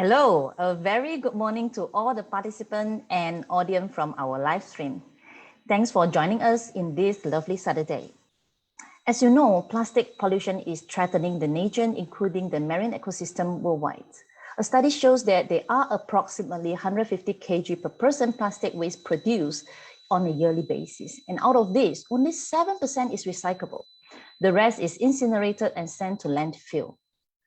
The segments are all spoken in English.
Hello, a very good morning to all the participants and audience from our live stream. Thanks for joining us in this lovely Saturday. As you know, plastic pollution is threatening the nature, including the marine ecosystem worldwide. A study shows that there are approximately 150 kg per person plastic waste produced on a yearly basis. And out of this, only 7% is recyclable. The rest is incinerated and sent to landfill.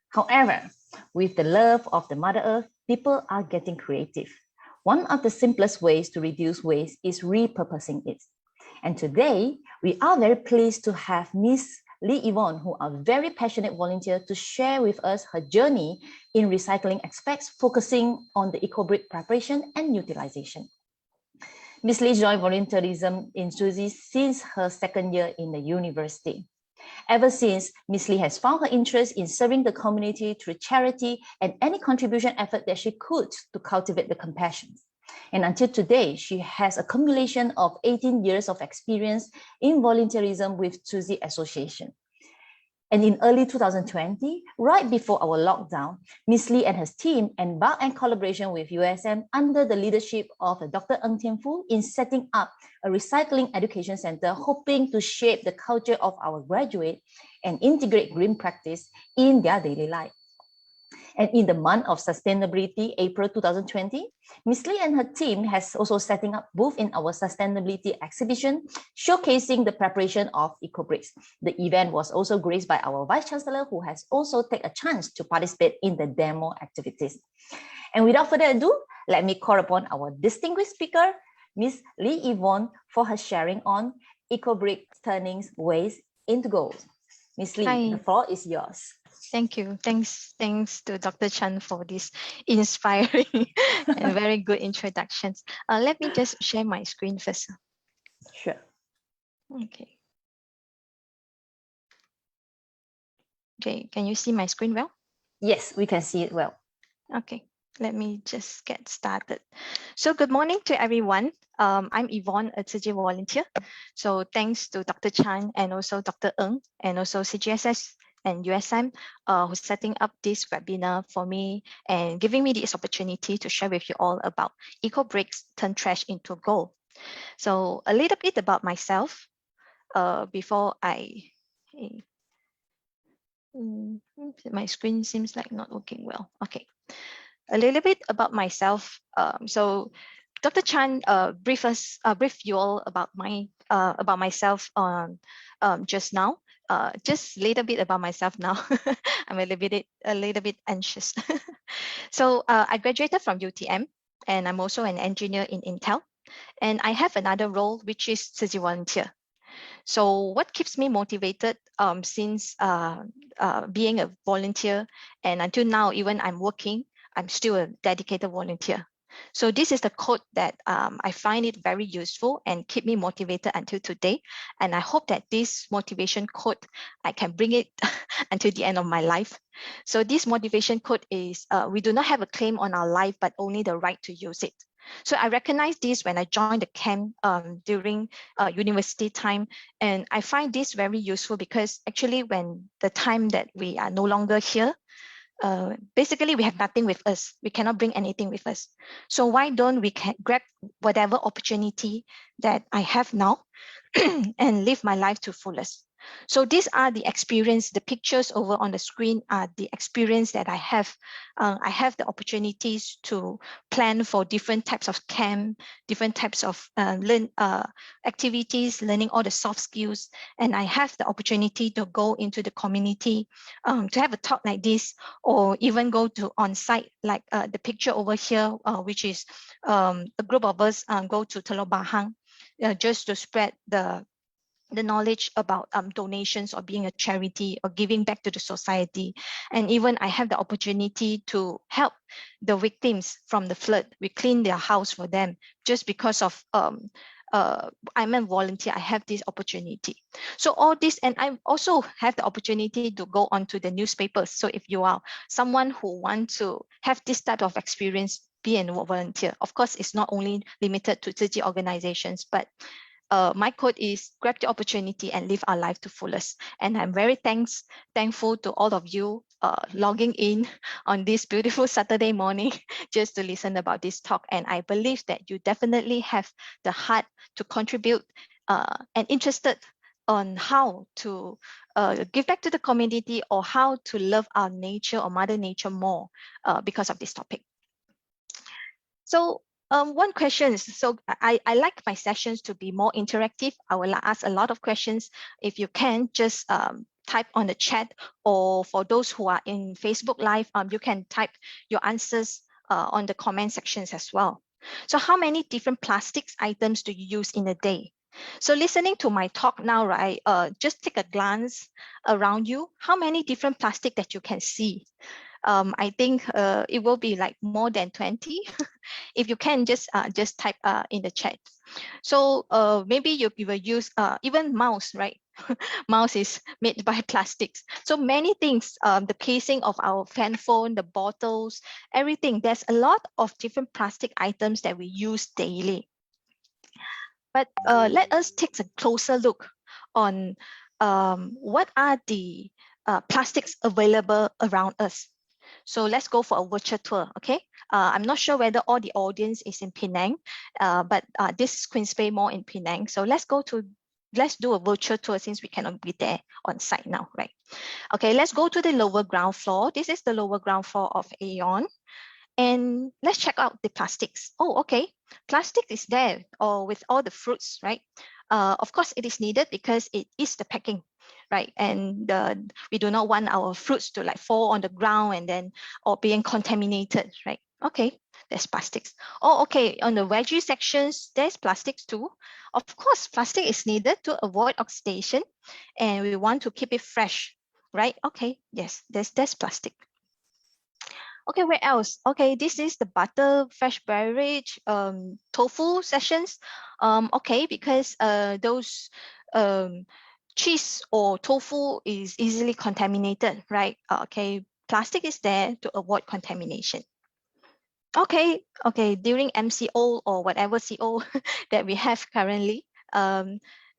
However, with the love of the Mother Earth, people are getting creative. One of the simplest ways to reduce waste is repurposing it. And today, we are very pleased to have Miss Yvonnie, who are a very passionate volunteer, to share with us her journey in recycling aspects, focusing on the Ecobrick preparation and utilization. Miss Lee joined volunteerism in Tzu Chi since her second year in the university. Ever since, Ms. Lee has found her interest in serving the community through charity and any contribution effort that she could to cultivate the compassion. And until today, she has a accumulation of 18 years of experience in volunteerism with Tzu Chi Association. And in early 2020, right before our lockdown, Ms. Lee and her team embarked in collaboration with USM under the leadership of Dr. Ng Tian Fu in setting up a recycling education center, hoping to shape the culture of our graduates and integrate green practice in their daily life. And in the month of sustainability, April 2020, Ms. Lee and her team has also setting up booth in our sustainability exhibition, showcasing the preparation of Ecobricks. The event was also graced by our Vice Chancellor, who has also taken a chance to participate in the demo activities. And without further ado, let me call upon our distinguished speaker, Ms. Yvonnie, for her sharing on Ecobrick-Turning Waste into Gold. Ms. Lee, Hi. the floor is yours. Thank you. Thanks to Dr. Chan for this inspiring and very good introductions. Let me just share my screen first. Sure. Okay. Okay, can you see my screen well? Yes, we can see it well. Okay, let me just get started. So good morning to everyone. I'm Yvonne, a Tzu Chi volunteer. So thanks to Dr. Chan and also Dr. Ng and also CGSS and USM who's setting up this webinar for me and giving me this opportunity to share with you all about Ecobricks turn trash into gold. So a little bit about myself before my screen seems like not working well. Okay, a little bit about myself. So Dr. Chan briefed you all about myself just now. Just a little bit about myself now. I'm a little bit anxious. So I graduated from UTM, and I'm also an engineer in Intel. And I have another role, which is Tzu Chi volunteer. So what keeps me motivated since being a volunteer, and until now, even I'm working, I'm still a dedicated volunteer. So this is the quote that I find it very useful and keep me motivated until today. And I hope that this motivation quote, I can bring it until the end of my life. So this motivation quote is, we do not have a claim on our life, but only the right to use it. So I recognized this when I joined the camp during university time. And I find this very useful because actually when the time that we are no longer here, basically we have nothing with us. We cannot bring anything with us. So why don't we grab whatever opportunity that I have now and live my life to fullest. So these are the experience, the pictures over on the screen are the experience that I have. I have the opportunities to plan for different types of camp, different types of activities, learning all the soft skills. And I have the opportunity to go into the community to have a talk like this, or even go to on-site, like the picture over here, which is a group of us go to Telok Bahang just to spread the knowledge about donations or being a charity or giving back to the society. And even I have the opportunity to help the victims from the flood. We clean their house for them just because of I'm a volunteer. I have this opportunity. So all this, and I also have the opportunity to go onto the newspapers. So if you are someone who wants to have this type of experience, be a volunteer. Of course, it's not only limited to Tzu Chi organizations, but my quote is grab the opportunity and live our life to fullest. And I'm very thankful to all of you logging in on this beautiful Saturday morning just to listen about this talk. And I believe that you definitely have the heart to contribute and interested on how to give back to the community or how to love our nature or Mother Nature more because of this topic. So one question, so I like my sessions to be more interactive. I will ask a lot of questions. If you can, just type on the chat, or for those who are in Facebook Live, you can type your answers on the comment sections as well. So how many different plastics items do you use in a day? So listening to my talk now, right, just take a glance around you. How many different plastic that you can see? I think it will be like more than 20. If you can, just type in the chat. So maybe you will use even mouse, right? Mouse is made by plastics. So many things, the casing of our fan phone, the bottles, everything. There's a lot of different plastic items that we use daily. But let us take a closer look on what are the plastics available around us. So let's go for a virtual tour, okay? I'm not sure whether all the audience is in Penang, but this is Queen's Bay Mall in Penang. So let's do a virtual tour since we cannot be there on site now, right? Okay, let's go to the lower ground floor. This is the lower ground floor of Aeon. And let's check out the plastics. Oh, okay. Plastic is there with all the fruits, right? Of course, it is needed because it is the packing, right? And we do not want our fruits to like fall on the ground and then or being contaminated, right? Okay, there's plastics. Oh, okay. On the veggie sections, there's plastics too. Of course, plastic is needed to avoid oxidation, and we want to keep it fresh, right? Okay, yes, there's plastic. Okay, where else? Okay, this is the butter, fresh beverage, tofu sessions. Okay, because those cheese or tofu is easily contaminated, right? Okay, plastic is there to avoid contamination. Okay, during MCO or whatever CO that we have currently,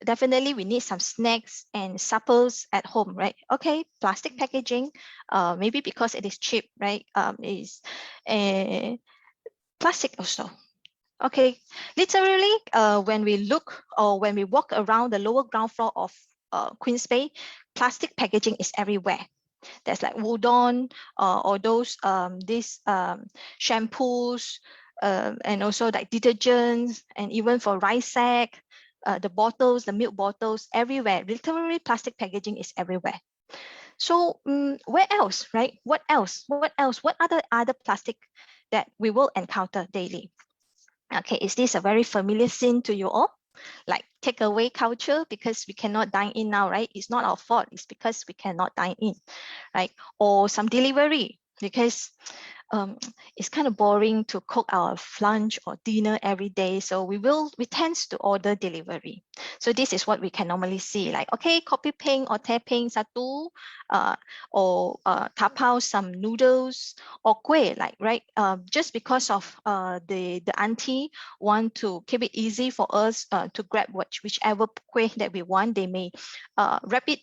definitely we need some snacks and suppers at home, right? Okay, plastic packaging, maybe because it is cheap, right? Is plastic also. Okay, literally, when we look or when we walk around the lower ground floor of Queen's Bay, plastic packaging is everywhere. There's like udon or those these shampoos and also like detergents, and even for rice sack, the bottles, the milk bottles, everywhere. Literally, plastic packaging is everywhere. So where else, right? What else? What else? What other plastic that we will encounter daily? Okay, is this a very familiar scene to you all? Like takeaway culture, because we cannot dine in now, right? It's not our fault. It's because we cannot dine in, right? Or some delivery, because it's kind of boring to cook our lunch or dinner every day. So we tend to order delivery. So this is what we can normally see, like, okay, kopi peng or teh peng satu, or tapao some noodles or kueh, like, right? Just because of the auntie want to keep it easy for us to grab whichever kueh that we want, they may wrap it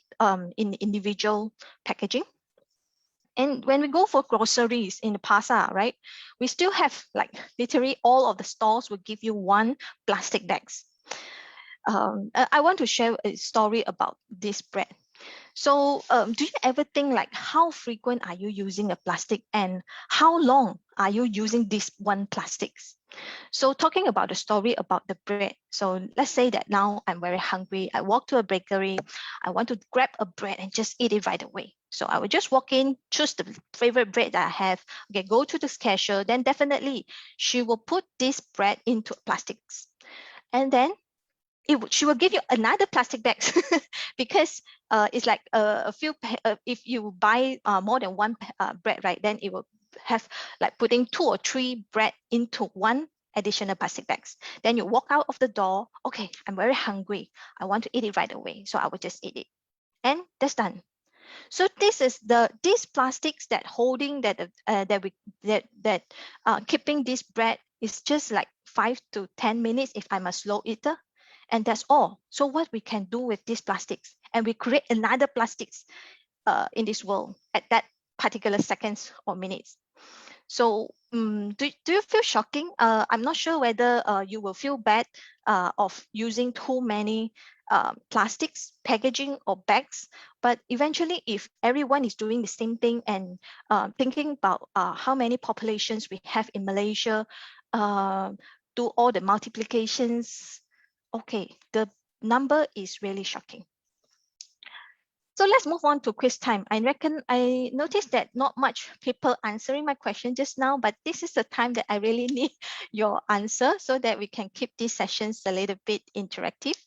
in individual packaging. And when we go for groceries in the pasar, right, we still have like literally all of the stores will give you one plastic bags. I want to share a story about this bread. So do you ever think like how frequent are you using a plastic and how long are you using this one plastics? So talking about the story about the bread. So let's say that now I'm very hungry. I walk to a bakery. I want to grab a bread and just eat it right away. So I will just walk in, choose the favorite bread that I have. Okay, go to this cashier. Then definitely she will put this bread into plastics. And then she will give you another plastic bag because it's like a few, if you buy more than one bread, right, then it will have like putting 2 or 3 bread into one additional plastic bags. Then you walk out of the door. Okay, I'm very hungry. I want to eat it right away. So I will just eat it. And that's done. So this is these plastics that holding keeping this bread is just like 5 to 10 minutes if I'm a slow eater. And that's all. So what we can do with these plastics, and we create another plastics in this world at that particular seconds or minutes. So do you feel shocking? I'm not sure whether you will feel bad of using too many plastics, packaging or bags, but eventually if everyone is doing the same thing and thinking about how many populations we have in Malaysia, do all the multiplications, okay, the number is really shocking. So let's move on to quiz time. I noticed that not much people answering my question just now, but this is the time that I really need your answer so that we can keep these sessions a little bit interactive.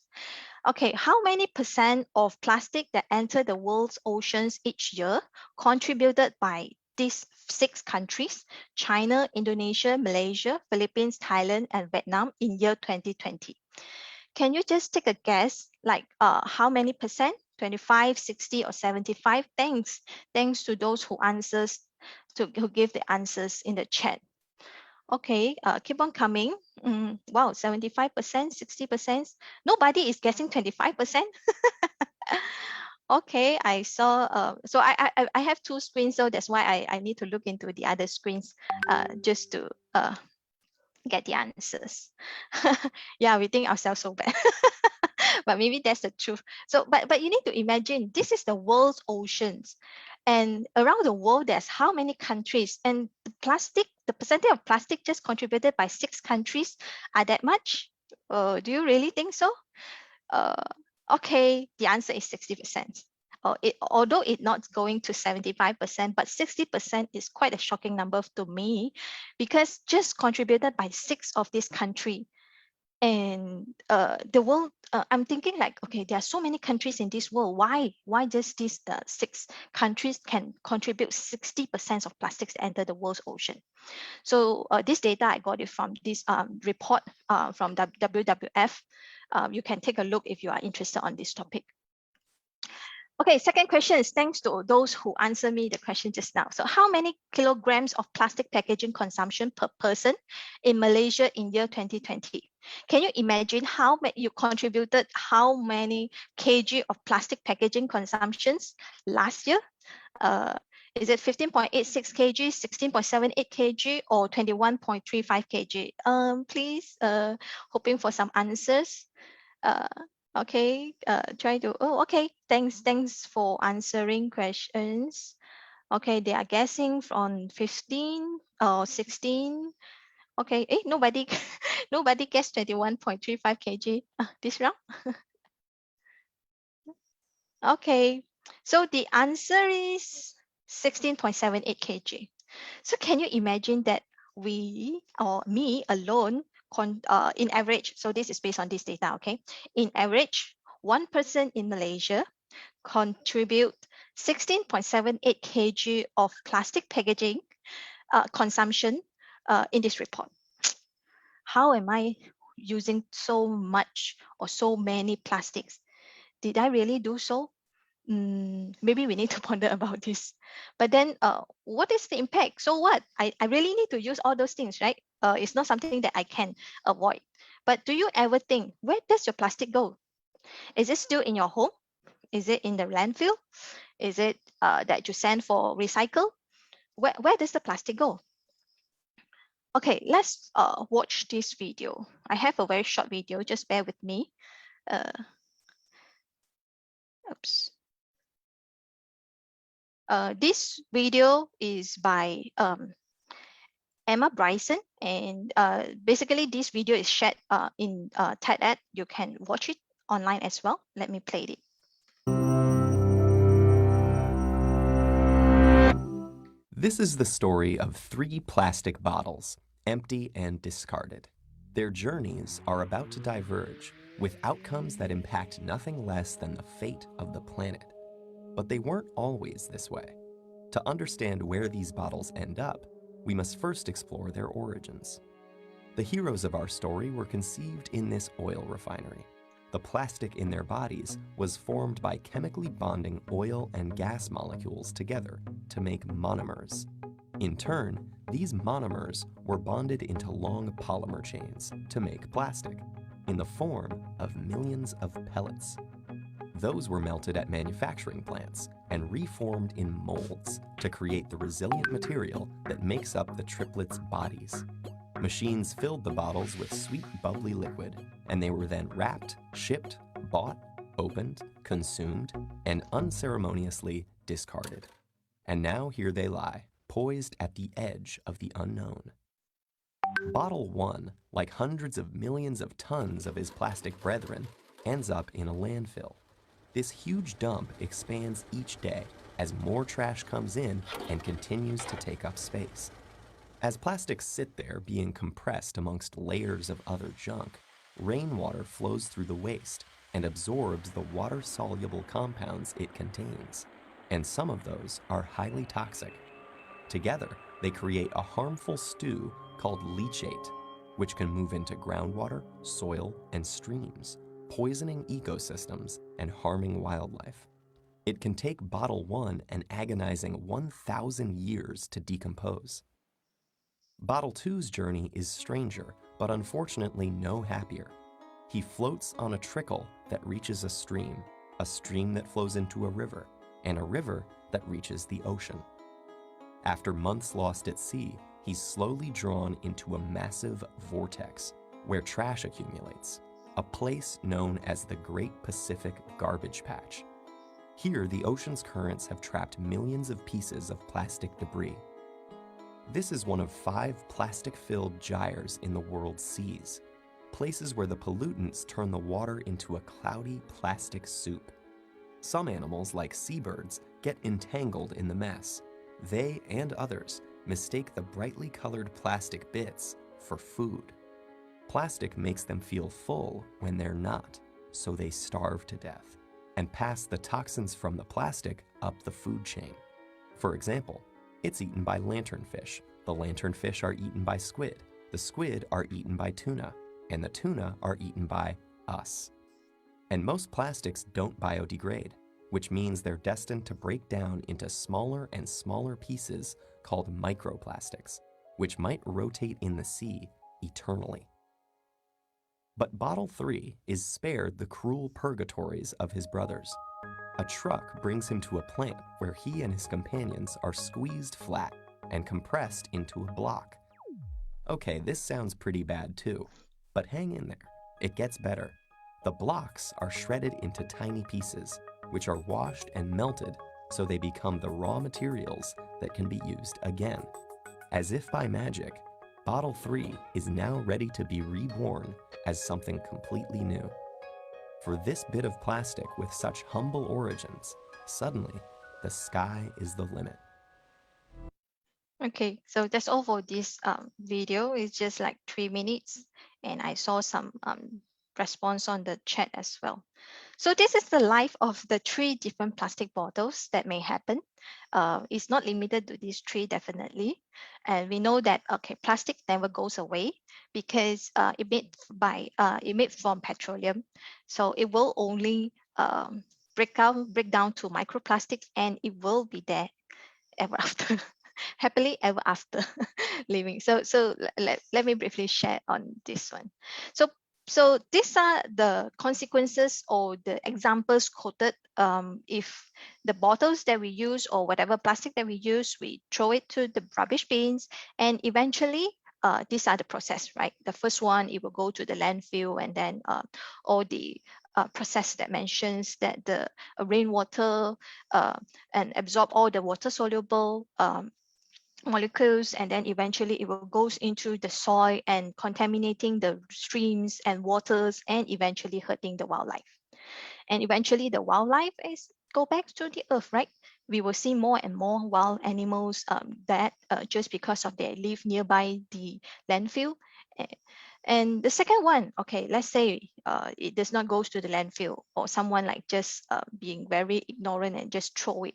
Okay, how many % of plastic that enter the world's oceans each year contributed by these 6 countries, China, Indonesia, Malaysia, Philippines, Thailand, and Vietnam in year 2020? Can you just take a guess, like how many %? 25, 60, or 75? Thanks to those who give the answers in the chat. Okay, keep on coming. Wow, 75%, 60%. Nobody is guessing 25%. Okay, I saw. So I have 2 screens, so that's why I need to look into the other screens just to get the answers. Yeah, we think ourselves so bad. But maybe that's the truth. So, but you need to imagine this is the world's oceans, and around the world there's how many countries, and the percentage of plastic just contributed by 6 countries are that much? Do you really think so? Okay, the answer is 60%. Although it's not going to 75%, but 60% is quite a shocking number to me, because just contributed by 6 of this country. And the world, I'm thinking like, okay, there are so many countries in this world. Why just these 6 countries can contribute 60% of plastics that enter the world's ocean? So this data, I got it from this report from WWF. You can take a look if you are interested on this topic. Okay, second question is thanks to those who answered me the question just now. So how many kilograms of plastic packaging consumption per person in Malaysia in year 2020? Can you imagine how you contributed how many kg of plastic packaging consumptions last year? Is it 15.86 kg, 16.78 kg, or 21.35 kg? Please, hoping for some answers. Okay, try to, okay, thanks for answering questions. Okay, they are guessing from 15 or 16. Okay, nobody guessed 21.35 kg this round. Okay, so the answer is 16.78 kg. So can you imagine that we, or me alone, in average, so this is based on this data, okay? In average, one person in Malaysia contribute 16.78 kg of plastic packaging consumption in this report. How am I using so much or so many plastics? Did I really do so? Maybe we need to ponder about this. But then what is the impact? So what? I really need to use all those things, right? It's not something that I can avoid. But do you ever think, where does your plastic go? Is it still in your home? Is it in the landfill? Is it that you send for recycle? Where does the plastic go? Okay, let's watch this video. I have a very short video, just bear with me. Oops. This video is by Emma Bryson, and basically this video is shared in TED. You can watch it online as well. Let me play it. This is the story of 3 plastic bottles, empty and discarded. Their journeys are about to diverge, with outcomes that impact nothing less than the fate of the planet. But they weren't always this way. To understand where these bottles end up, we must first explore their origins. The heroes of our story were conceived in this oil refinery. The plastic in their bodies was formed by chemically bonding oil and gas molecules together to make monomers. In turn, these monomers were bonded into long polymer chains to make plastic, in the form of millions of pellets. Those were melted at manufacturing plants and reformed in molds to create the resilient material that makes up the triplets' bodies. Machines filled the bottles with sweet, bubbly liquid, and they were then wrapped, shipped, bought, opened, consumed, and unceremoniously discarded. And now here they lie, poised at the edge of the unknown. Bottle 1, like hundreds of millions of tons of his plastic brethren, ends up in a landfill. This huge dump expands each day as more trash comes in and continues to take up space. As plastics sit there being compressed amongst layers of other junk, rainwater flows through the waste and absorbs the water-soluble compounds it contains, and some of those are highly toxic. Together, they create a harmful stew called leachate, which can move into groundwater, soil, and streams, poisoning ecosystems and harming wildlife. It can take bottle 1 an agonizing 1,000 years to decompose. Bottle 2's journey is stranger, but unfortunately no happier. He floats on a trickle that reaches a stream that flows into a river, and a river that reaches the ocean. After months lost at sea, he's slowly drawn into a massive vortex where trash accumulates, a place known as the Great Pacific Garbage Patch. Here, the ocean's currents have trapped millions of pieces of plastic debris. This is one of 5 plastic-filled gyres in the world's seas, places where the pollutants turn the water into a cloudy plastic soup. Some animals, like seabirds, get entangled in the mess. They and others mistake the brightly colored plastic bits for food. Plastic makes them feel full when they're not, so they starve to death and pass the toxins from the plastic up the food chain. For example, it's eaten by lanternfish. The lanternfish are eaten by squid. The squid are eaten by tuna. And the tuna are eaten by us. And most plastics don't biodegrade, which means they're destined to break down into smaller and smaller pieces called microplastics, which might rotate in the sea eternally. But Bottle 3 is spared the cruel purgatories of his brothers. A truck brings him to a plant where he and his companions are squeezed flat and compressed into a block. Okay, this sounds pretty bad too, but hang in there. It gets better. The blocks are shredded into tiny pieces, which are washed and melted so they become the raw materials that can be used again. As if by magic, Bottle 3 is now ready to be reborn as something completely new. For this bit of plastic with such humble origins, suddenly the sky is the limit. Okay, so that's all for this video. It's just like 3 minutes, and I saw some response on the chat as well. So this is the life of the 3 different plastic bottles that may happen. It's not limited to these 3 definitely. And we know that, okay, plastic never goes away because it made from petroleum. So it will only break down to microplastics, and it will be there ever after. Happily ever after living. So let me briefly share on this one. So these are the consequences or the examples quoted. If the bottles that we use or whatever plastic that we use, we throw it to the rubbish bins, and eventually these are the process, right? The first one, it will go to the landfill, and then all the process that mentions that the rainwater and absorb all the water soluble molecules, and then eventually it will goes into the soil and contaminating the streams and waters, and eventually hurting the wildlife. And eventually the wildlife is go back to the earth, right? We will see more and more wild animals that just because of they live nearby the landfill. And the second one, okay, let's say it does not go to the landfill, or someone like just being very ignorant and just throw it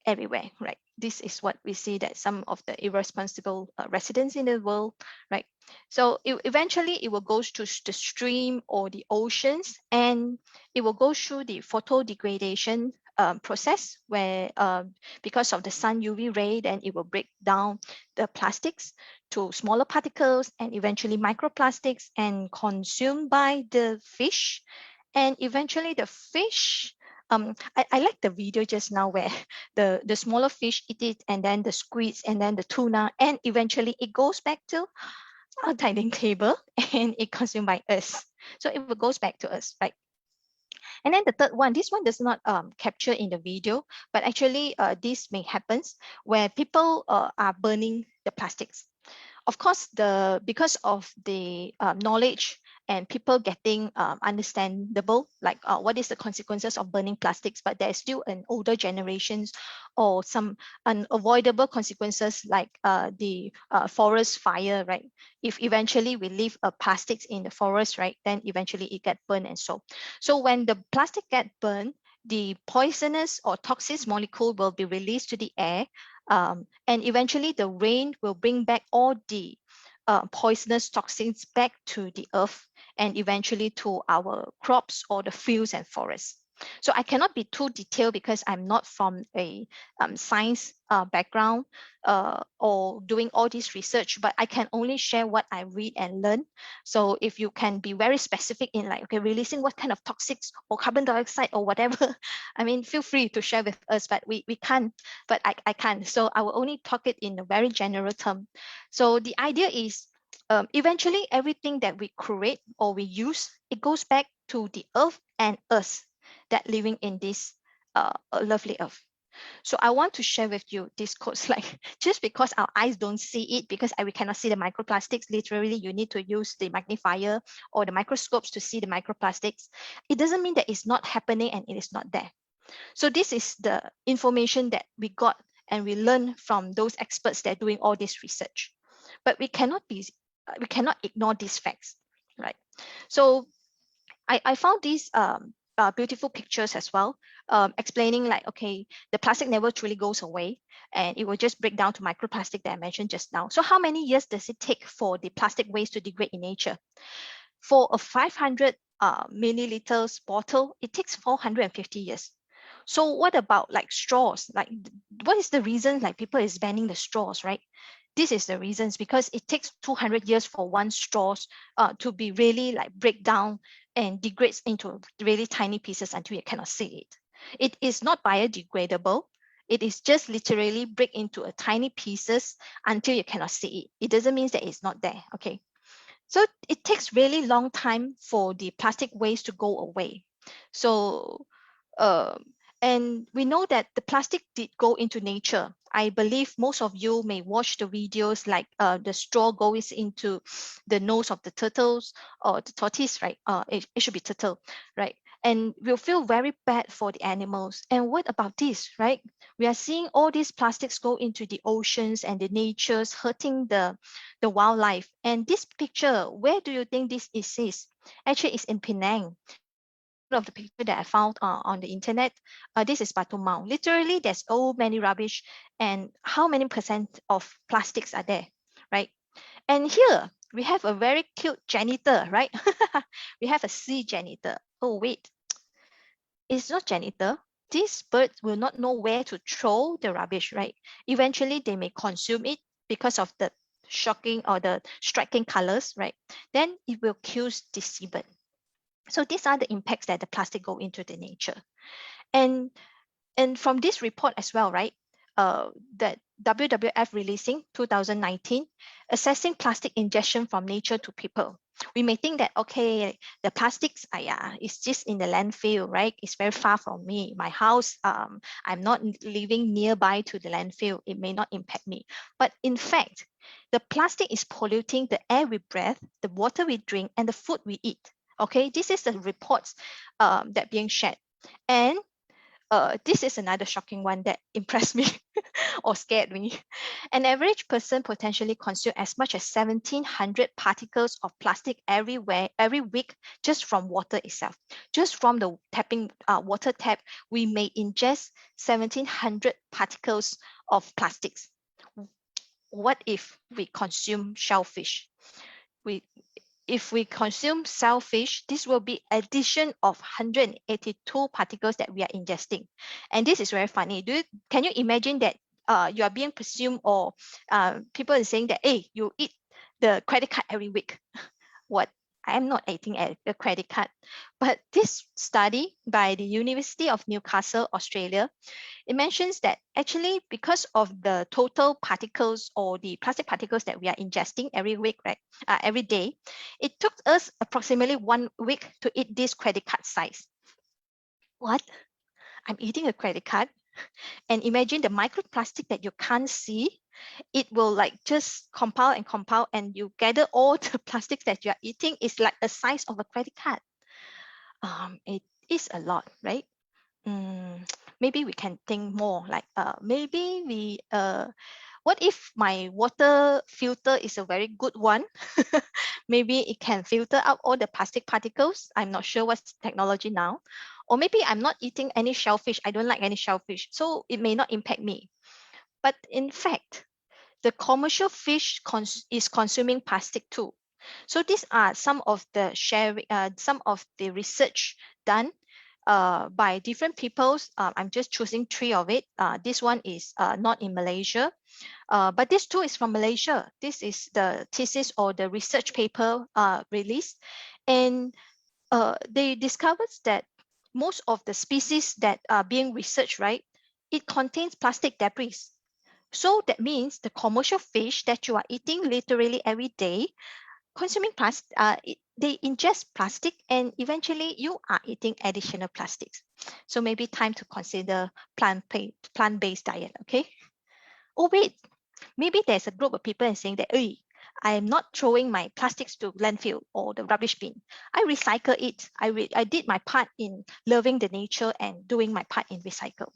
everywhere, right? This is what we see that some of the irresponsible residents in the world, right? So eventually it will go to the stream or the oceans, and it will go through the photo degradation process where because of the sun UV ray, then it will break down the plastics to smaller particles and eventually microplastics and consumed by the fish. And eventually the fish I like the video just now where the smaller fish eat it, and then the squids, and then the tuna, and eventually it goes back to our dining table and it consumed by us. So it goes back to us, right? And then the third one, this one does not capture in the video, but actually this may happen where people are burning the plastics. Of course, because of the knowledge and people getting understandable, like what is the consequences of burning plastics, but there's still an older generations or some unavoidable consequences like the forest fire, right? If eventually we leave plastics in the forest, right, then eventually it get burned. And so when the plastic get burned, the poisonous or toxic molecule will be released to the air, and eventually the rain will bring back all the poisonous toxins back to the earth and eventually to our crops or the fields and forests. So I cannot be too detailed because I'm not from a science background or doing all this research, but I can only share what I read and learn. So if you can be very specific in like, okay, releasing what kind of toxics or carbon dioxide or whatever, I mean, feel free to share with us, but we can't, but I can't. So I will only talk it in a very general term. So the idea is eventually everything that we create or we use, it goes back to the earth and us that living in this lovely earth. So I want to share with you this quote, like just because our eyes don't see it, because we cannot see the microplastics, literally you need to use the magnifier or the microscopes to see the microplastics. It doesn't mean that it's not happening and it is not there. So this is the information that we got and we learn from those experts that are doing all this research. But we cannot ignore these facts, right? So I found these beautiful pictures as well, explaining like, okay, the plastic never truly goes away and it will just break down to microplastic that I mentioned just now. So how many years does it take for the plastic waste to degrade in nature? For a 500 milliliters bottle, it takes 450 years. So what about like straws? Like what is the reason like people is banning the straws, right? This is the reasons, because it takes 200 years for one straws to be really like break down and degrades into really tiny pieces until you cannot see it. It is not biodegradable. It is just literally break into a tiny pieces until you cannot see it. It doesn't mean that it's not there, okay? So it takes really long time for the plastic waste to go away. So, and we know that the plastic did go into nature. I believe most of you may watch the videos like the straw goes into the nose of the turtles or the tortoise, right? It should be turtle, right? And we'll feel very bad for the animals. And what about this, right? We are seeing all these plastics go into the oceans and the natures, hurting the wildlife. And this picture, where do you think this is? Actually, it's in Penang. One of the pictures that I found on the internet, this is Batu Mau. Literally, there's so many rubbish, and how many percent of plastics are there, right? And here we have a very cute janitor, right? We have a sea janitor. Oh wait, it's not janitor. These birds will not know where to throw the rubbish, right? Eventually, they may consume it because of the shocking or the striking colors, right? Then it will kill the seabird. So these are the impacts that the plastic go into the nature. And from this report as well, right, that WWF releasing 2019, assessing plastic ingestion from nature to people. We may think that, okay, the plastics, it's just in the landfill, right? It's very far from me. My house, I'm not living nearby to the landfill. It may not impact me. But in fact, the plastic is polluting the air we breathe, the water we drink, and the food we eat. Okay, this is the reports that being shared. And this is another shocking one that impressed me or scared me. An average person potentially consumes as much as 1,700 particles of plastic every week just from water itself. Just from the tapping water tap, we may ingest 1,700 particles of plastics. What if we consume shellfish? If we consume shellfish, this will be addition of 182 particles that we are ingesting. And this is very funny. Can you imagine that you are being presumed, or people are saying that, hey, you eat the credit card every week. What? I am not eating a credit card. But this study by the University of Newcastle, Australia, it mentions that actually because of the total particles or the plastic particles that we are ingesting every week, right, every day, it took us approximately 1 week to eat this credit card size. What? I'm eating a credit card? And imagine the microplastic that you can't see. It will like just compound and compound, and you gather all the plastics that you are eating is like the size of a credit card. It is a lot, right? Maybe we can think more like maybe we what if my water filter is a very good one? Maybe it can filter out all the plastic particles. I'm not sure what's the technology now. Or maybe I'm not eating any shellfish. I don't like any shellfish, so it may not impact me. But in fact, the commercial fish is consuming plastic too. So these are some of the some of the research done by different peoples. I'm just choosing 3 of it. This one is not in Malaysia, but this too is from Malaysia. This is the thesis or the research paper released, and they discovered that most of the species that are being researched, right, it contains plastic debris. So that means the commercial fish that you are eating literally every day, consuming plastic, they ingest plastic, and eventually you are eating additional plastics. So maybe time to consider plant-based diet, okay? Oh wait, maybe there's a group of people and saying that, hey, I am not throwing my plastics to landfill or the rubbish bin. I recycle it. I did my part in loving the nature and doing my part in recycle.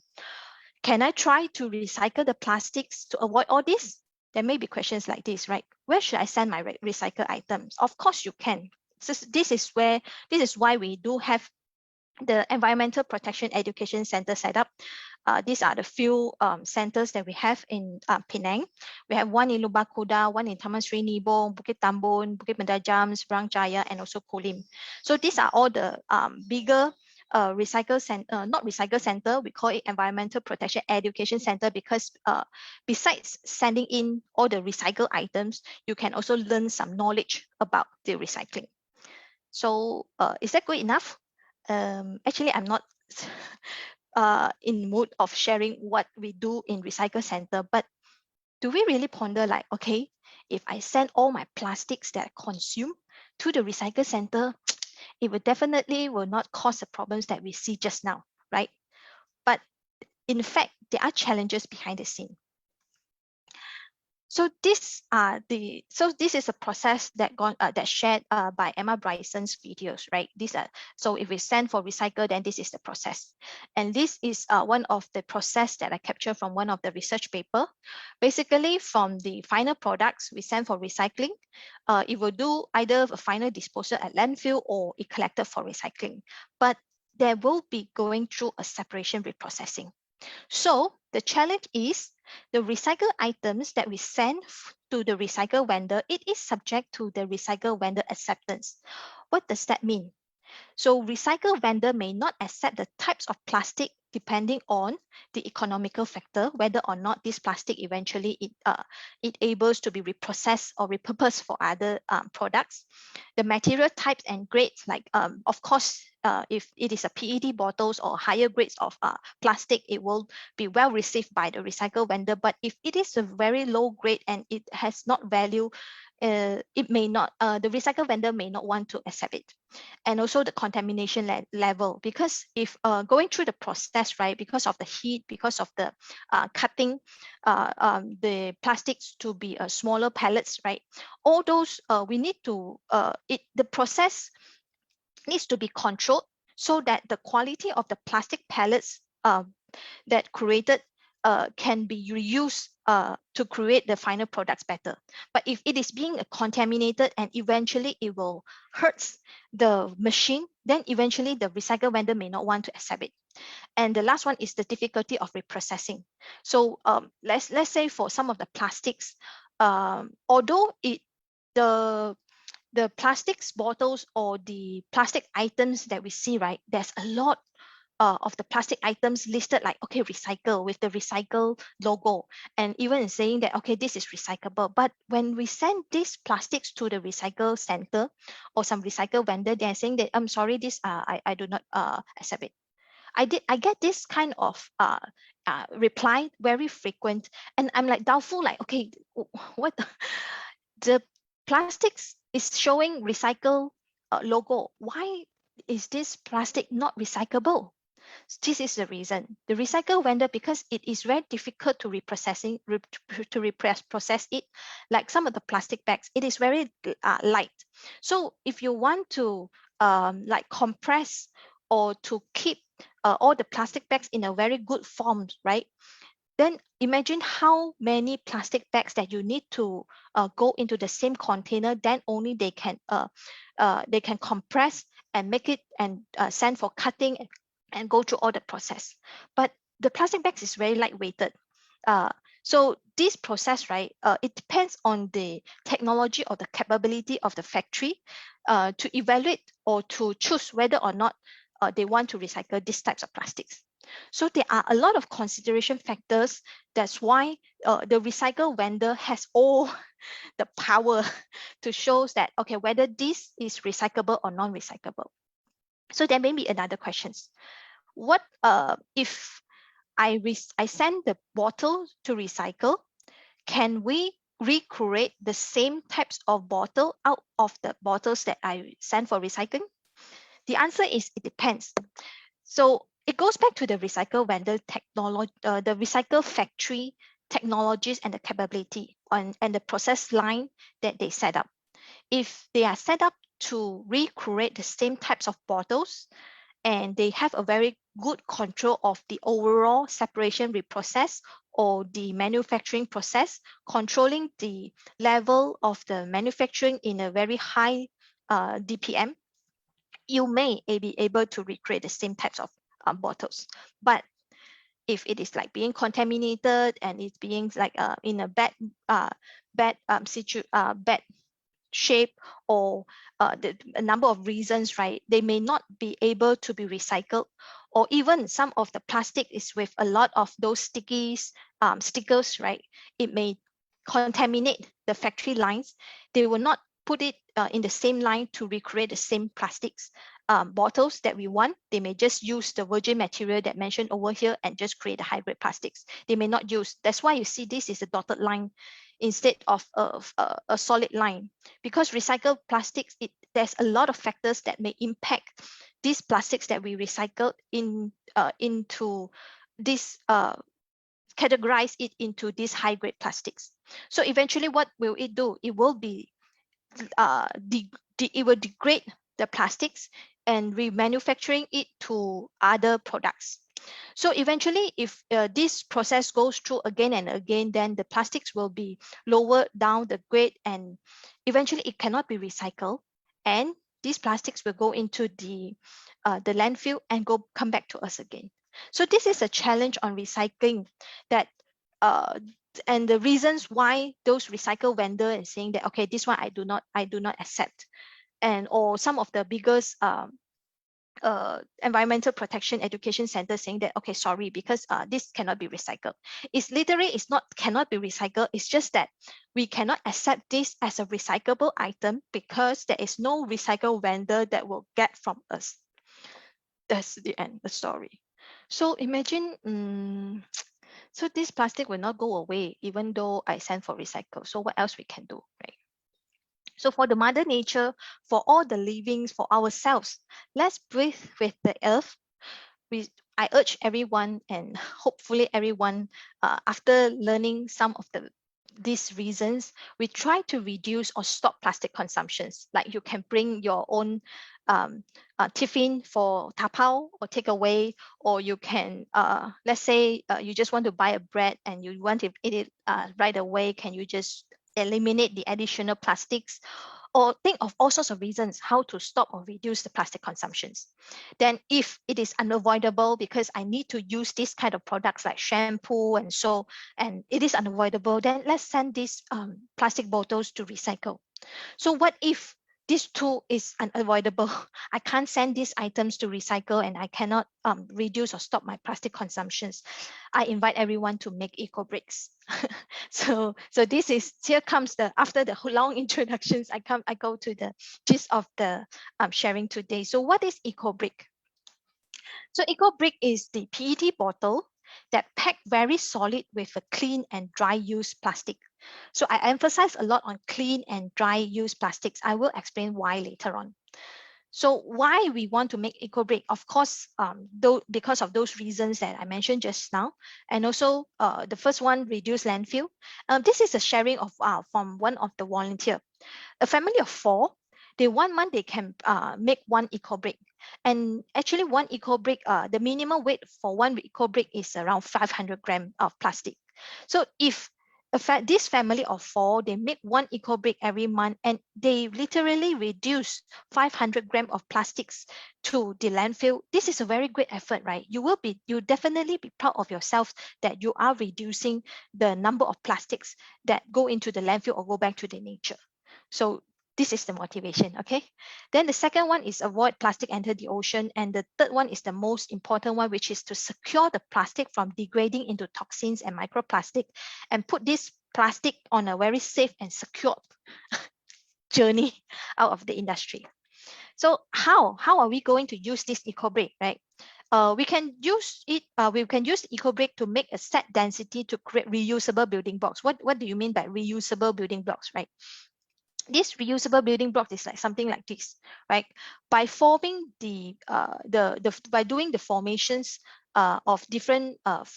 Can I try to recycle the plastics to avoid all this? There may be questions like this, right? Where should I send my recycled items? Of course you can. This is why we do have the Environmental Protection Education Center set up. These are the few centers that we have in Penang. We have one in Lubang Kuda, one in Taman Sri Nibong, Bukit Tambun, Bukit Mentajam, Seberang Jaya, and also Kulim. So these are all the bigger recycle center, not recycle center, we call it Environmental Protection Education Center, because besides sending in all the recycled items, you can also learn some knowledge about the recycling. So is that good enough? Actually, I'm not in mood of sharing what we do in recycle center, but do we really ponder like, okay, if I send all my plastics that I consume to the recycle center, it will definitely not cause the problems that we see just now, right? But in fact, there are challenges behind the scene. So this is a process that that's shared by Emma Bryson's videos, right? So if we send for recycle, then this is the process, and this is one of the process that I captured from one of the research paper. Basically, from the final products we send for recycling, it will do either a final disposal at landfill or it collected for recycling, but there will be going through a separation reprocessing. So the challenge is the recycled items that we send to the recycle vendor, it is subject to the recycle vendor acceptance. What does that mean? So recycle vendor may not accept the types of plastic depending on the economical factor, whether or not this plastic eventually it able to be reprocessed or repurposed for other products. The material types and grades, like of course, if it is a PET bottles or higher grades of plastic, it will be well received by the recycle vendor. But if it is a very low grade and it has not value, it may not, the recycle vendor may not want to accept it. And also the contamination level, because if going through the process, right, because of the heat, because of the cutting the plastics to be smaller pellets, right, all those we need to, the process needs to be controlled so that the quality of the plastic pellets that created can be reused to create the final products better. But if it is being contaminated and eventually it will hurt the machine, then eventually the recycle vendor may not want to accept it. And the last one is the difficulty of reprocessing. So let's say for some of the plastics, although the plastics bottles or the plastic items that we see, right, there's a lot of the plastic items listed like, okay, recycle with the recycle logo, and even saying that, okay, this is recyclable. But when we send these plastics to the recycle center or some recycle vendor, they're saying that, I'm sorry, this I do not accept it. I get this kind of reply very frequent, and I'm like doubtful, like, okay, what the plastics is showing recycle logo. Why is this plastic not recyclable? This is the reason. The recycle vendor, because it is very difficult to process it, like some of the plastic bags, it is very light. So if you want to like compress or to keep all the plastic bags in a very good form, right? Then imagine how many plastic bags that you need to go into the same container. Then only they can compress and make it and send for cutting and go through all the process. But the plastic bags is very lightweighted. So this process, right, it depends on the technology or the capability of the factory to evaluate or to choose whether or not they want to recycle these types of plastics. So there are a lot of consideration factors. That's why the recycle vendor has all the power to show that, okay, whether this is recyclable or non-recyclable. So there may be another questions. What if I send the bottle to recycle? Can we recreate the same types of bottle out of the bottles that I send for recycling? The answer is it depends. So it goes back to the recycle vendor technology, the recycle factory technologies and the capability and the process line that they set up. If they are set up to recreate the same types of bottles, and they have a very good control of the overall separation reprocess or the manufacturing process, controlling the level of the manufacturing in a very high DPM, you may be able to recreate the same types of bottles. But if it is like being contaminated and it's being like in a bad shape, or a number of reasons, right, they may not be able to be recycled, or even some of the plastic is with a lot of those stickers, right? It may contaminate the factory lines. They will not put it in the same line to recreate the same plastics bottles that we want. They may just use the virgin material that mentioned over here and just create the hybrid plastics. They may not use. That's why you see this is a dotted line instead of a solid line, because recycled plastics, there's a lot of factors that may impact these plastics that we recycled into this categorize it into these high grade plastics. So eventually what will it do? It will be it will degrade the plastics and remanufacturing it to other products. So eventually, if this process goes through again and again, then the plastics will be lowered down the grade, and eventually it cannot be recycled. And these plastics will go into the landfill and come back to us again. So this is a challenge on recycling, that and the reasons why those recycle vendor is saying that, okay, this one I do not accept, and or some of the biggest environmental protection education center saying that, okay, sorry, because this cannot be recycled. It's literally, it's not cannot be recycled. It's just that we cannot accept this as a recyclable item because there is no recycle vendor that will get from us. That's the end, the story. So imagine, so this plastic will not go away even though I send for recycle. So what else we can do, right? So for the mother nature, for all the livings, for ourselves, let's breathe with the earth. I urge everyone, and hopefully everyone, after learning some of these reasons, we try to reduce or stop plastic consumptions. Like you can bring your own tiffin for tapao or takeaway, or you can, let's say you just want to buy a bread and you want to eat it right away. Can you just eliminate the additional plastics, or think of all sorts of reasons how to stop or reduce the plastic consumptions. Then if it is unavoidable because I need to use this kind of products like shampoo and it is unavoidable, then let's send these plastic bottles to recycle. So what if this tool is unavoidable. I can't send these items to recycle and I cannot reduce or stop my plastic consumptions. I invite everyone to make Ecobricks. So this is, here comes the, after the long introductions, I go to the gist of the sharing today. So what is Ecobrick? So Ecobrick is the PET bottle that packed very solid with a clean and dry use plastic. So I emphasize a lot on clean and dry use plastics. I will explain why later on. So why we want to make Ecobrick? Of course, though, because of those reasons that I mentioned just now, and also the first one, reduce landfill. This is a sharing of from one of the volunteer. A family of 4, they 1 month they can make 1 Ecobrick. And actually 1 Ecobrick, the minimum weight for 1 Ecobrick is around 500 grams of plastic. So if this family of 4, they make 1 Ecobrick every month and they literally reduce 500 grams of plastics to the landfill. This is a very great effort, right? You definitely be proud of yourself that you are reducing the number of plastics that go into the landfill or go back to the nature. So this is the motivation, okay? Then the second one is avoid plastic enter the ocean. And the third one is the most important one, which is to secure the plastic from degrading into toxins and microplastic and put this plastic on a very safe and secure journey out of the industry. So how are we going to use this Ecobrick, right? We can use it. We can use Ecobrick to make a set density to create reusable building blocks. What do you mean by reusable building blocks, right? This reusable building block is like something like this, right? By forming by doing the formations of different modular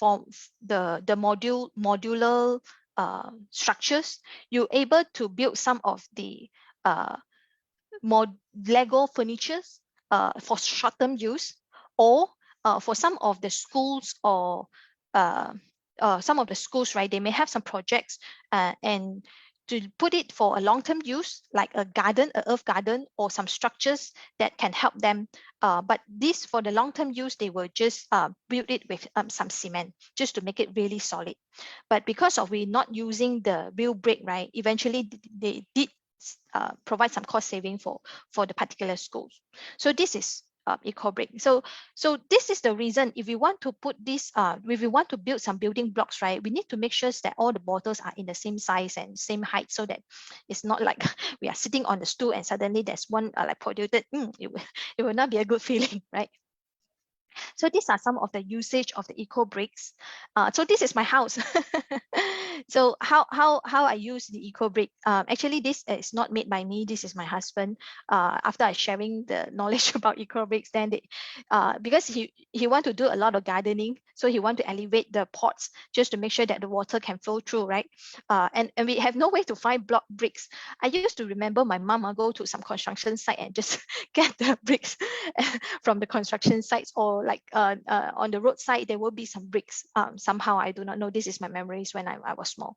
structures, you're able to build some of the Lego furnitures for short-term use, or for some of the schools or some of the schools, right? They may have some projects and to put it for a long-term use, like a garden, an earth garden, or some structures that can help them. But this, for the long-term use, they will just build it with some cement just to make it really solid. But because of we not using the real brick, right? Eventually, they did provide some cost saving for the particular schools. So this is Ecobrick. So this is the reason, if we want to put this, if we want to build some building blocks, right, we need to make sure that all the bottles are in the same size and same height, so that it's not like we are sitting on the stool and suddenly there's one like polluted. It will not be a good feeling, right? So these are some of the usage of the Ecobricks. So this is my house. So how I use the Ecobrick? Actually, this is not made by me. This is my husband. After I sharing the knowledge about Ecobricks, then because he want to do a lot of gardening, so he want to elevate the pots just to make sure that the water can flow through, right? And we have no way to find block bricks. I used to remember my mama go to some construction site and just get the bricks from the construction sites, or like on the roadside there will be some bricks. Somehow I do not know. This is my memories when I was small.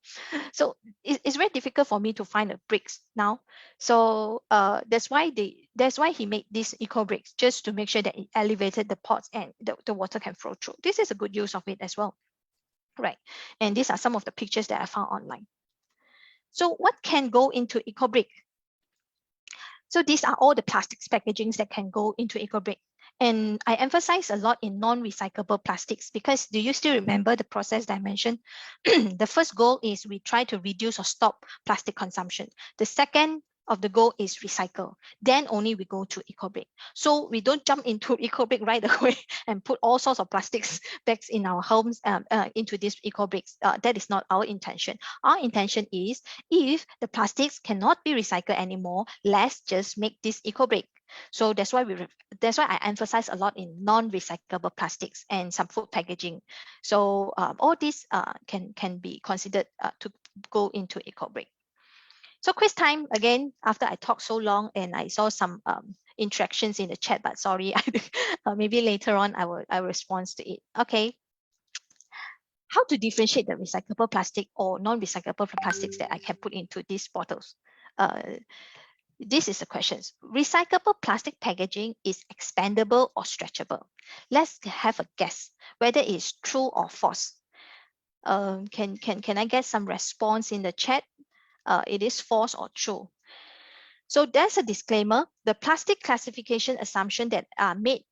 So it's very difficult for me to find the bricks now. So that's why he made these Ecobricks, just to make sure that it elevated the pots and the water can flow through. This is a good use of it as well, right? And these are some of the pictures that I found online. So what can go into Ecobrick? So these are all the plastics packagings that can go into Ecobrick. And I emphasize a lot in non-recyclable plastics, because do you still remember the process that I mentioned? The first goal is we try to reduce or stop plastic consumption. The second of the goal is recycle. Then only we go to Ecobrick. So we don't jump into Ecobrick right away and put all sorts of plastics bags in our homes into these Ecobricks. That is not our intention. Our intention is, if the plastics cannot be recycled anymore, let's just make this Ecobrick. So that's why I emphasize a lot in non-recyclable plastics and some food packaging. So all these can be considered to go into Ecobrick. So quiz time again, after I talked so long and I saw some interactions in the chat, but sorry, maybe later on I will respond to it. Okay. How to differentiate the recyclable plastic or non-recyclable plastics that I can put into these bottles? This is the question. Recyclable plastic packaging is expandable or stretchable. Let's have a guess whether it's true or false. Can I get some response in the chat? It is false or true? So there's a disclaimer. The plastic classification assumption that are made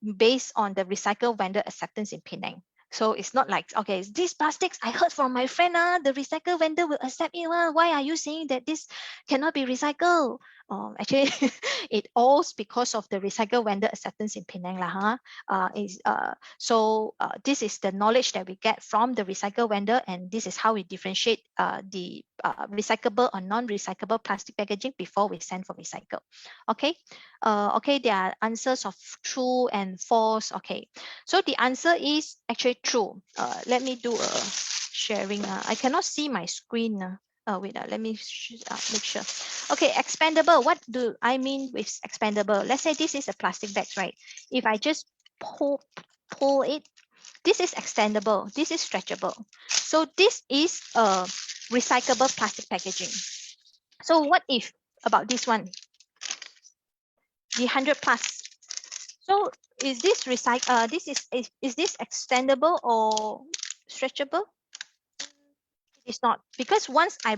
based on the recycle vendor acceptance in Penang. So it's not like, okay, these plastics I heard from my friend, the recycle vendor will accept it. Why are you saying that this cannot be recycled? Actually, it all because of the recycle vendor acceptance in Penang lah. This is the knowledge that we get from the recycle vendor, and this is how we differentiate the recyclable or non-recyclable plastic packaging before we send for recycle. Okay, there are answers of true and false. Okay, so the answer is actually true. Let me do a sharing. I cannot see my screen. Wait, let me make sure. Okay, expandable. What do I mean with expandable? Let's say this is a plastic bag, right? If I just pull it, this is extendable. This is stretchable. So this is a recyclable plastic packaging. So what if about this one? The 100 plus. So is this is this extendable or stretchable? It is not, because once I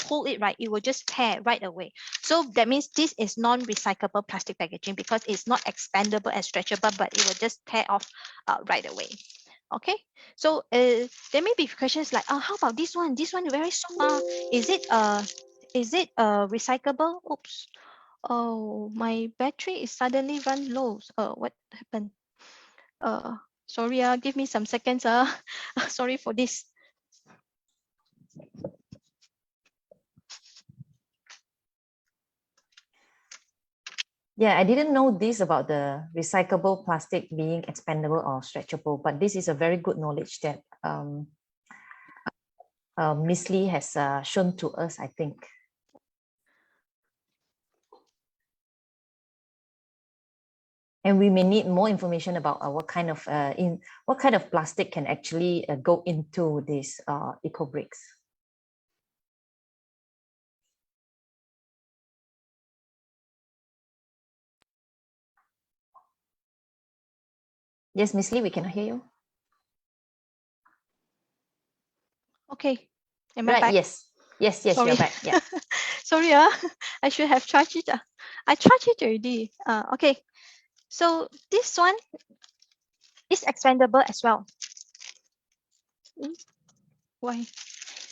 pull it, right, it will just tear right away. So that means this is non-recyclable plastic packaging because it's not expandable and stretchable, but it will just tear off right away. Okay, so there may be questions like, how about this one? This one very soft. Is it recyclable? Oops. Oh, my battery is suddenly run low. What happened? Sorry, give me some seconds. Sorry for this. Yeah, I didn't know this about the recyclable plastic being expandable or stretchable, but this is a very good knowledge that Miss Lee has shown to us, I think. And we may need more information about what kind of plastic can actually go into these Ecobricks. Yes, Miss Lee, we cannot hear you. Okay, am right, I back? Yes, Sorry. You're back. Yeah. Sorry, I should have charged it. I charged it already. Okay, so this one is expandable as well. Why?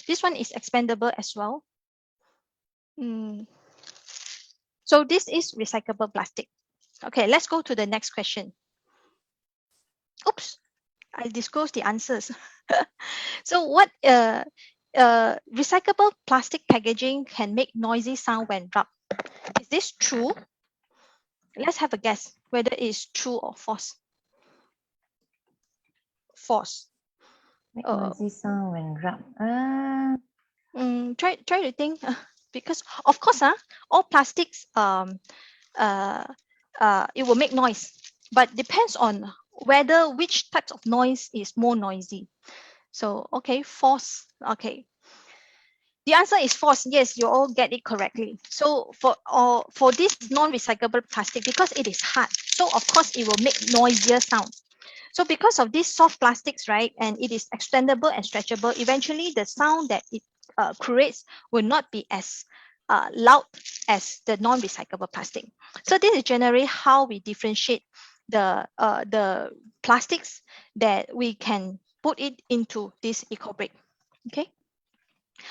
This one is expandable as well. So this is recyclable plastic. Okay, let's go to the next question. Oops, I disclosed the answers. So what recyclable plastic packaging can make noisy sound when rubbed. Is this true? Let's have a guess whether it's true or false. False. Make noisy sound when rubbed. Try to think, because of course, all plastics it will make noise, but depends on which types of noise is more noisy. So okay, false. Okay, the answer is false. Yes, you all get it correctly. So for this non-recyclable plastic, because it is hard, so of course it will make noisier sound. So because of these soft plastics, right, and it is extendable and stretchable, eventually the sound that it creates will not be as loud as the non-recyclable plastic. So this is generally how we differentiate the plastics that we can put it into this Ecobrick. Okay.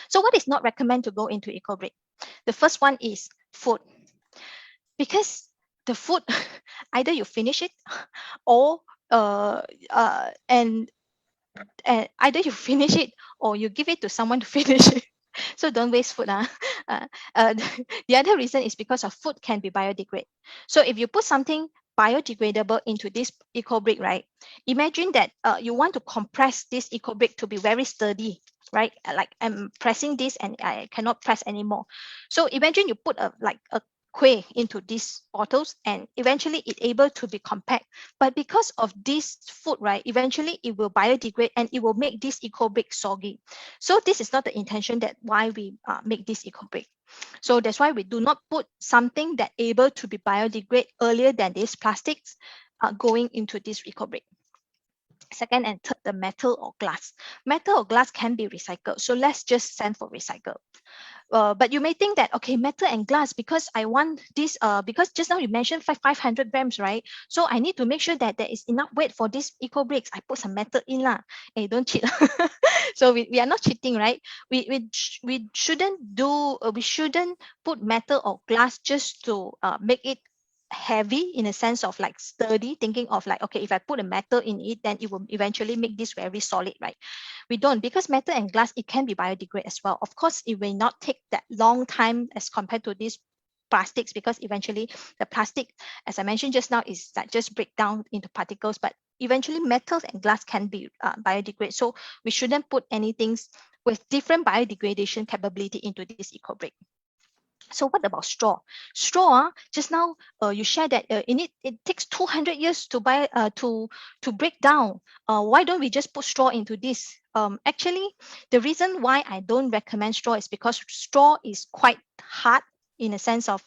So what is not recommended to go into Ecobrick? The first one is food, because the food either you finish it or and either you finish it or you give it to someone to finish it. So don't waste food. The other reason is because of food can be biodegradable. So if you put something biodegradable into this Ecobrick, right? Imagine that you want to compress this Ecobrick to be very sturdy, right? Like I'm pressing this and I cannot press anymore. So imagine you put a quay into these bottles and eventually it able to be compact. But because of this food, right, eventually it will biodegrade and it will make this Ecobrick soggy. So this is not the intention that why we make this Ecobrick. So that's why we do not put something that able to be biodegrade earlier than these plastics going into this Ecobrick. Second and third, the metal or glass. Metal or glass can be recycled. So let's just send for recycle. But you may think that, okay, metal and glass, because I want this, because just now you mentioned 500 grams, right? So I need to make sure that there is enough weight for this Ecobricks. I put some metal in lah. Hey, don't cheat. So we are not cheating, right? We shouldn't do, we shouldn't put metal or glass just to make it heavy, in a sense of like sturdy, thinking of like, okay, if I put a metal in it, then it will eventually make this very solid, right? We don't, because metal and glass, it can be biodegradable as well. Of course, it will not take that long time as compared to these plastics, because eventually the plastic, as I mentioned just now, is that just break down into particles, but eventually metals and glass can be biodegradable. So we shouldn't put anything with different biodegradation capability into this Ecobrick. So what about straw? Straw, just now you shared that in it takes 200 years to break down. Why don't we just put straw into this? Actually, the reason why I don't recommend straw is because straw is quite hard, in a sense of,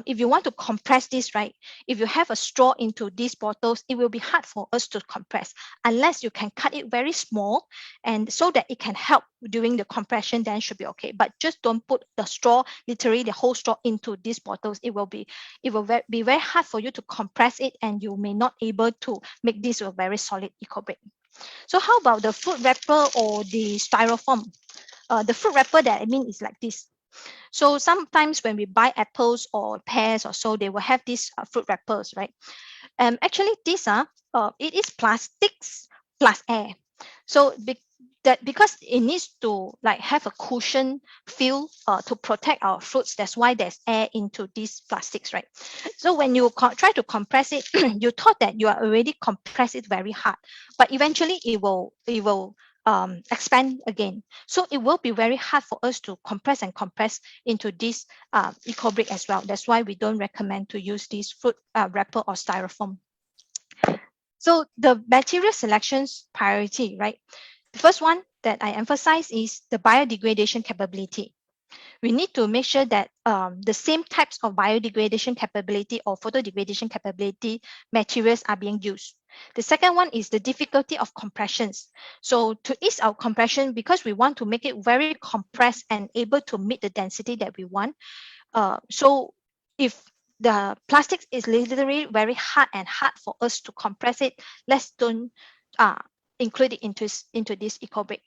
if you want to compress this, right? If you have a straw into these bottles, it will be hard for us to compress, unless you can cut it very small, and so that it can help during the compression, then should be okay. But just don't put the straw, literally the whole straw, into these bottles. It will be very hard for you to compress it, and you may not able to make this a very solid Ecobrick. So how about the fruit wrapper or the styrofoam? The fruit wrapper that I mean is like this. So sometimes when we buy apples or pears or so, they will have these fruit wrappers, right? Actually, these are it is plastics plus air. So because it needs to like have a cushion feel to protect our fruits, that's why there's air into these plastics, right? So when you try to compress it, you thought that you are already compress it very hard, but eventually it will expand again. So it will be very hard for us to compress into this Ecobrick as well. That's why we don't recommend to use this fruit wrapper or styrofoam. So the material selections priority, right? The first one that I emphasize is the biodegradation capability. We need to make sure that the same types of biodegradation capability or photodegradation capability materials are being used. The second one is the difficulty of compressions. So to ease our compression, because we want to make it very compressed and able to meet the density that we want. So if the plastic is literally very hard for us to compress it, let's don't include it into this Ecobrick.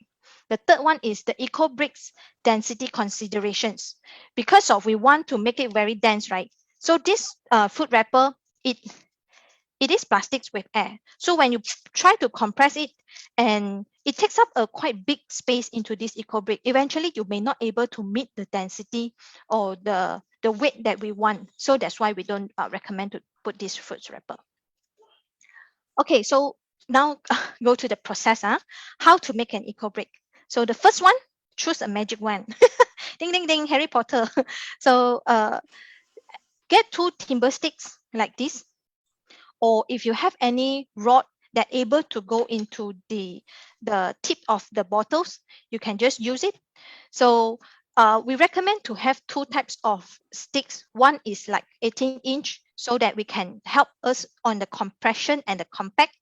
The third one is the Ecobricks density considerations. Because of we want to make it very dense, right? So this food wrapper, it is plastics with air. So when you try to compress it, and it takes up a quite big space into this Ecobrick, eventually you may not able to meet the density or the weight that we want. So that's why we don't recommend to put this food wrapper. Okay, so now go to the process. How to make an Ecobrick. So the first one, choose a magic wand. Ding, ding, ding, Harry Potter. So get 2 timber sticks like this. Or if you have any rod that able to go into the tip of the bottles, you can just use it. So we recommend to have 2 types of sticks. One is like 18-inch, so that we can help us on the compression and the compact.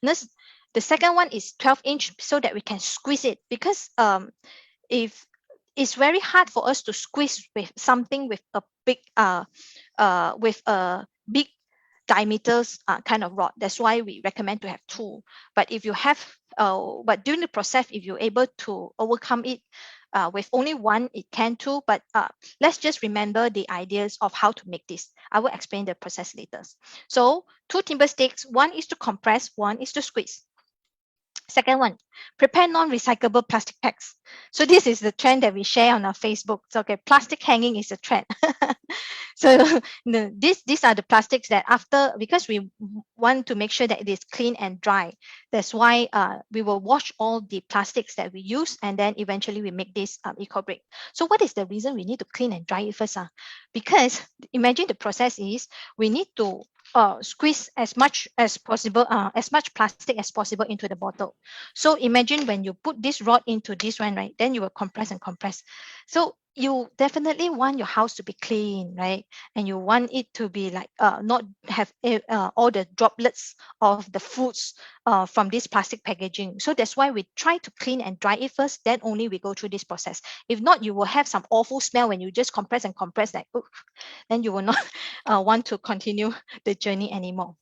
Next, the second one is 12-inch, so that we can squeeze it, because if it's very hard for us to squeeze with something with a big diameters kind of rod. That's why we recommend to have 2. But if you have, but during the process, if you're able to overcome it with only 1, it can too. But let's just remember the ideas of how to make this. I will explain the process later. So 2 timber sticks, 1 is to compress, 1 is to squeeze. Second one, prepare non-recyclable plastic packs. So this is the trend that we share on our Facebook. So okay, plastic hanging is a trend. So these are the plastics that after, because we want to make sure that it is clean and dry. That's why we will wash all the plastics that we use, and then eventually we make this Ecobrick. So what is the reason we need to clean and dry it first? Because imagine the process is we need to squeeze as much as possible, as much plastic as possible into the bottle. So imagine when you put this rod into this one, right? Then you will compress and compress. So you definitely want your house to be clean, right? And you want it to be like not have all the droplets of the foods from this plastic packaging. So that's why we try to clean and dry it first, then only we go through this process. If not, you will have some awful smell when you just compress and compress, like, then you will not want to continue the journey anymore.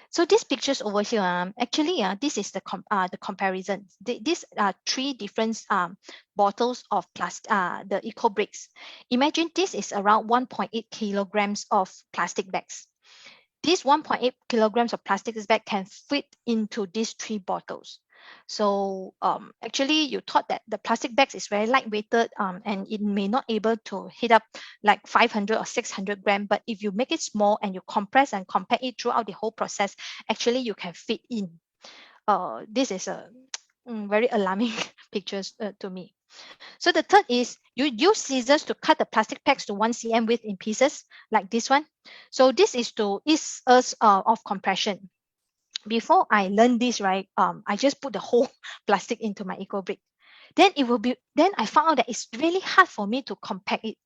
So these pictures over here, actually, this is the comparison. These are three different bottles of plastic, the Ecobricks. Imagine this is around 1.8 kilograms of plastic bags. These 1.8 kilograms of plastic bag can fit into these three bottles. So actually, you thought that the plastic bags is very lightweighted and it may not able to hit up like 500 or 600 grams. But if you make it small and you compress and compact it throughout the whole process, actually you can fit in. This is a very alarming pictures to me. So the third is you use scissors to cut the plastic packs to 1 cm width in pieces like this one. So this is to ease us of compression. Before I learned this, right, I just put the whole plastic into my Ecobrick. Then I found out that it's really hard for me to compact it.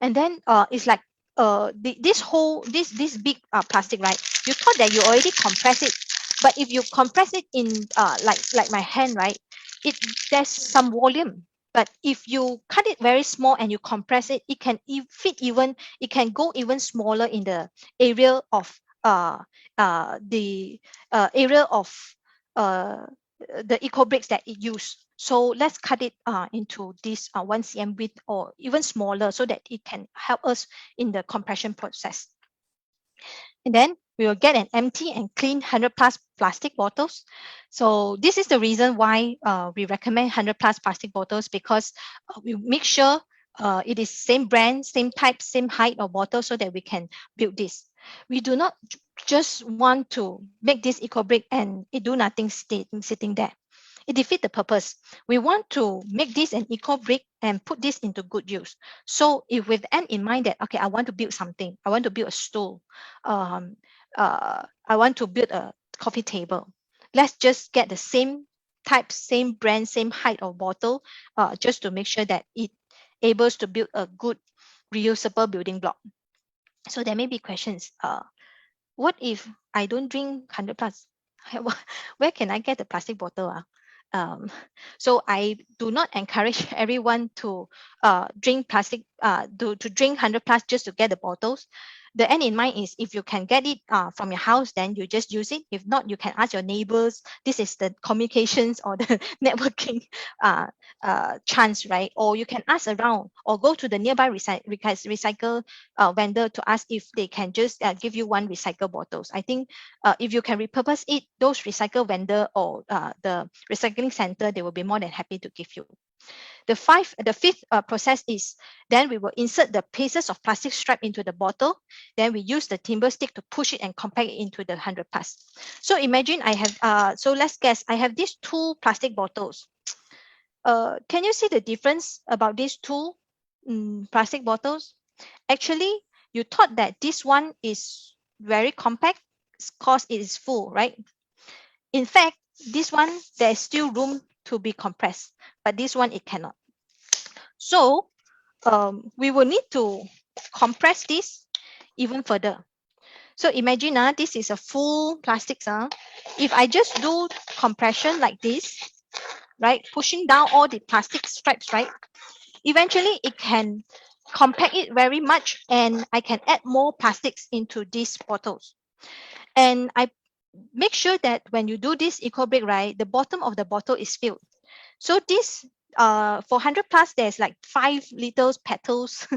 And then it's like this big plastic, right? You thought that you already compress it, but if you compress it in like my hand, right, there's some volume. But if you cut it very small and you compress it, it can it can go even smaller in the area of the area of the Ecobricks that it use. So let's cut it into this 1 cm width or even smaller so that it can help us in the compression process. And then we will get an empty and clean 100 plus plastic bottles. So this is the reason why we recommend 100 plus plastic bottles, because we make sure it is same brand, same type, same height of bottle so that we can build this. We do not just want to make this Ecobrick and it do nothing sitting there. It defeats the purpose. We want to make this an Ecobrick and put this into good use. So if with the end in mind that, okay, I want to build something, I want to build a stool, I want to build a coffee table. Let's just get the same type, same brand, same height of bottle, just to make sure that it able to build a good reusable building block. So there may be questions. What if I don't drink 100 plus? Where can I get the plastic bottle? So I do not encourage everyone to drink plastic, to drink 100 plus just to get the bottles. The end in mind is if you can get it from your house, then you just use it. If not, you can ask your neighbors. This is the communications or the networking chance, right? Or you can ask around or go to the nearby recycle vendor to ask if they can just give you one recycle bottles. I think if you can repurpose it, those recycle vendor or the recycling center, they will be more than happy to give you. The fifth process is then we will insert the pieces of plastic strap into the bottle. Then we use the timber stick to push it and compact it into the 100 plus. So imagine I have, so let's guess, I have these two plastic bottles. Can you see the difference about these two plastic bottles? Actually, you thought that this one is very compact because it is full, right? In fact, this one, there's still room to be compressed, but this one, it cannot. So we will need to compress this even further. So imagine this is a full plastic. If I just do compression like this, right, pushing down all the plastic stripes, right, eventually it can compact it very much and I can add more plastics into these bottles. And I make sure that when you do this Ecobrick, right, the bottom of the bottle is filled. So this for 100 plus, there's like 5 little petals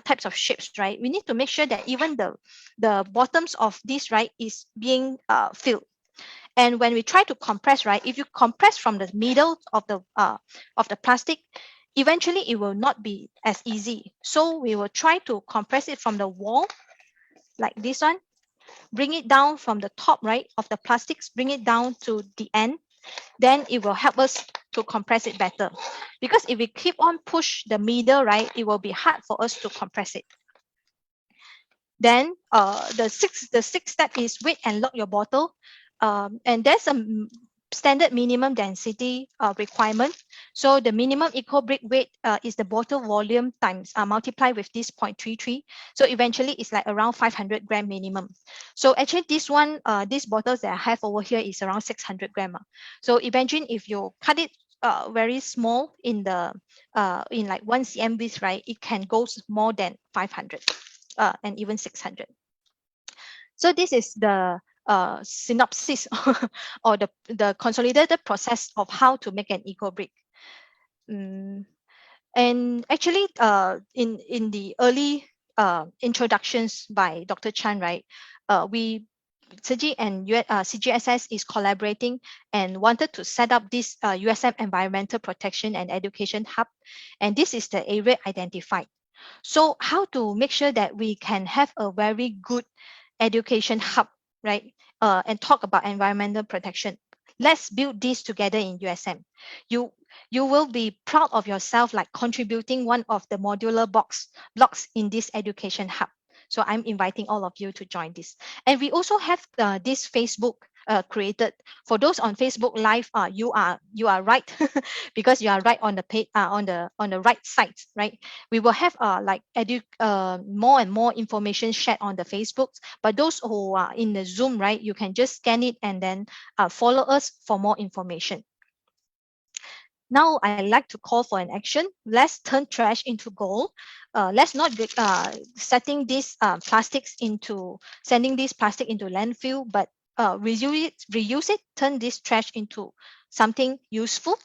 types of shapes, right? We need to make sure that even the bottoms of this, right, is being filled. And when we try to compress, right, if you compress from the middle of the plastic, eventually it will not be as easy. So we will try to compress it from the wall, like this one, bring it down from the top, right, of the plastics, bring it down to the end. Then it will help us to compress it better. Because if we keep on push the middle, right, it will be hard for us to compress it. Then the sixth step is wait and lock your bottle. And there's standard minimum density requirement. So the minimum Ecobrick weight is the bottle volume times multiply with this 0.33. So eventually it's like around 500 gram minimum. So actually this one, these bottles that I have over here is around 600 gram. So imagine if you cut it very small in the in like 1 cm width, right? It can go more than 500 and even 600. So this is the synopsis or the consolidated process of how to make an Ecobrick. And actually, in the early introductions by Dr. Chan, right, Tzu Chi and CGSS is collaborating and wanted to set up this USM Environmental Protection and Education Hub. And this is the area identified. So how to make sure that we can have a very good education hub, right? And talk about environmental protection. Let's build this together in USM. You will be proud of yourself, like contributing one of the modular blocks in this education hub. So I'm inviting all of you to join this. And we also have this Facebook created. For those on Facebook Live, you are right because you are right on the page on the right side, right? We will have like more and more information shared on the Facebook. But those who are in the Zoom, right, you can just scan it and then follow us for more information. Now I like to call for an action. Let's turn trash into gold. Let's not sending these plastic into landfill, but reuse it, turn this trash into something useful,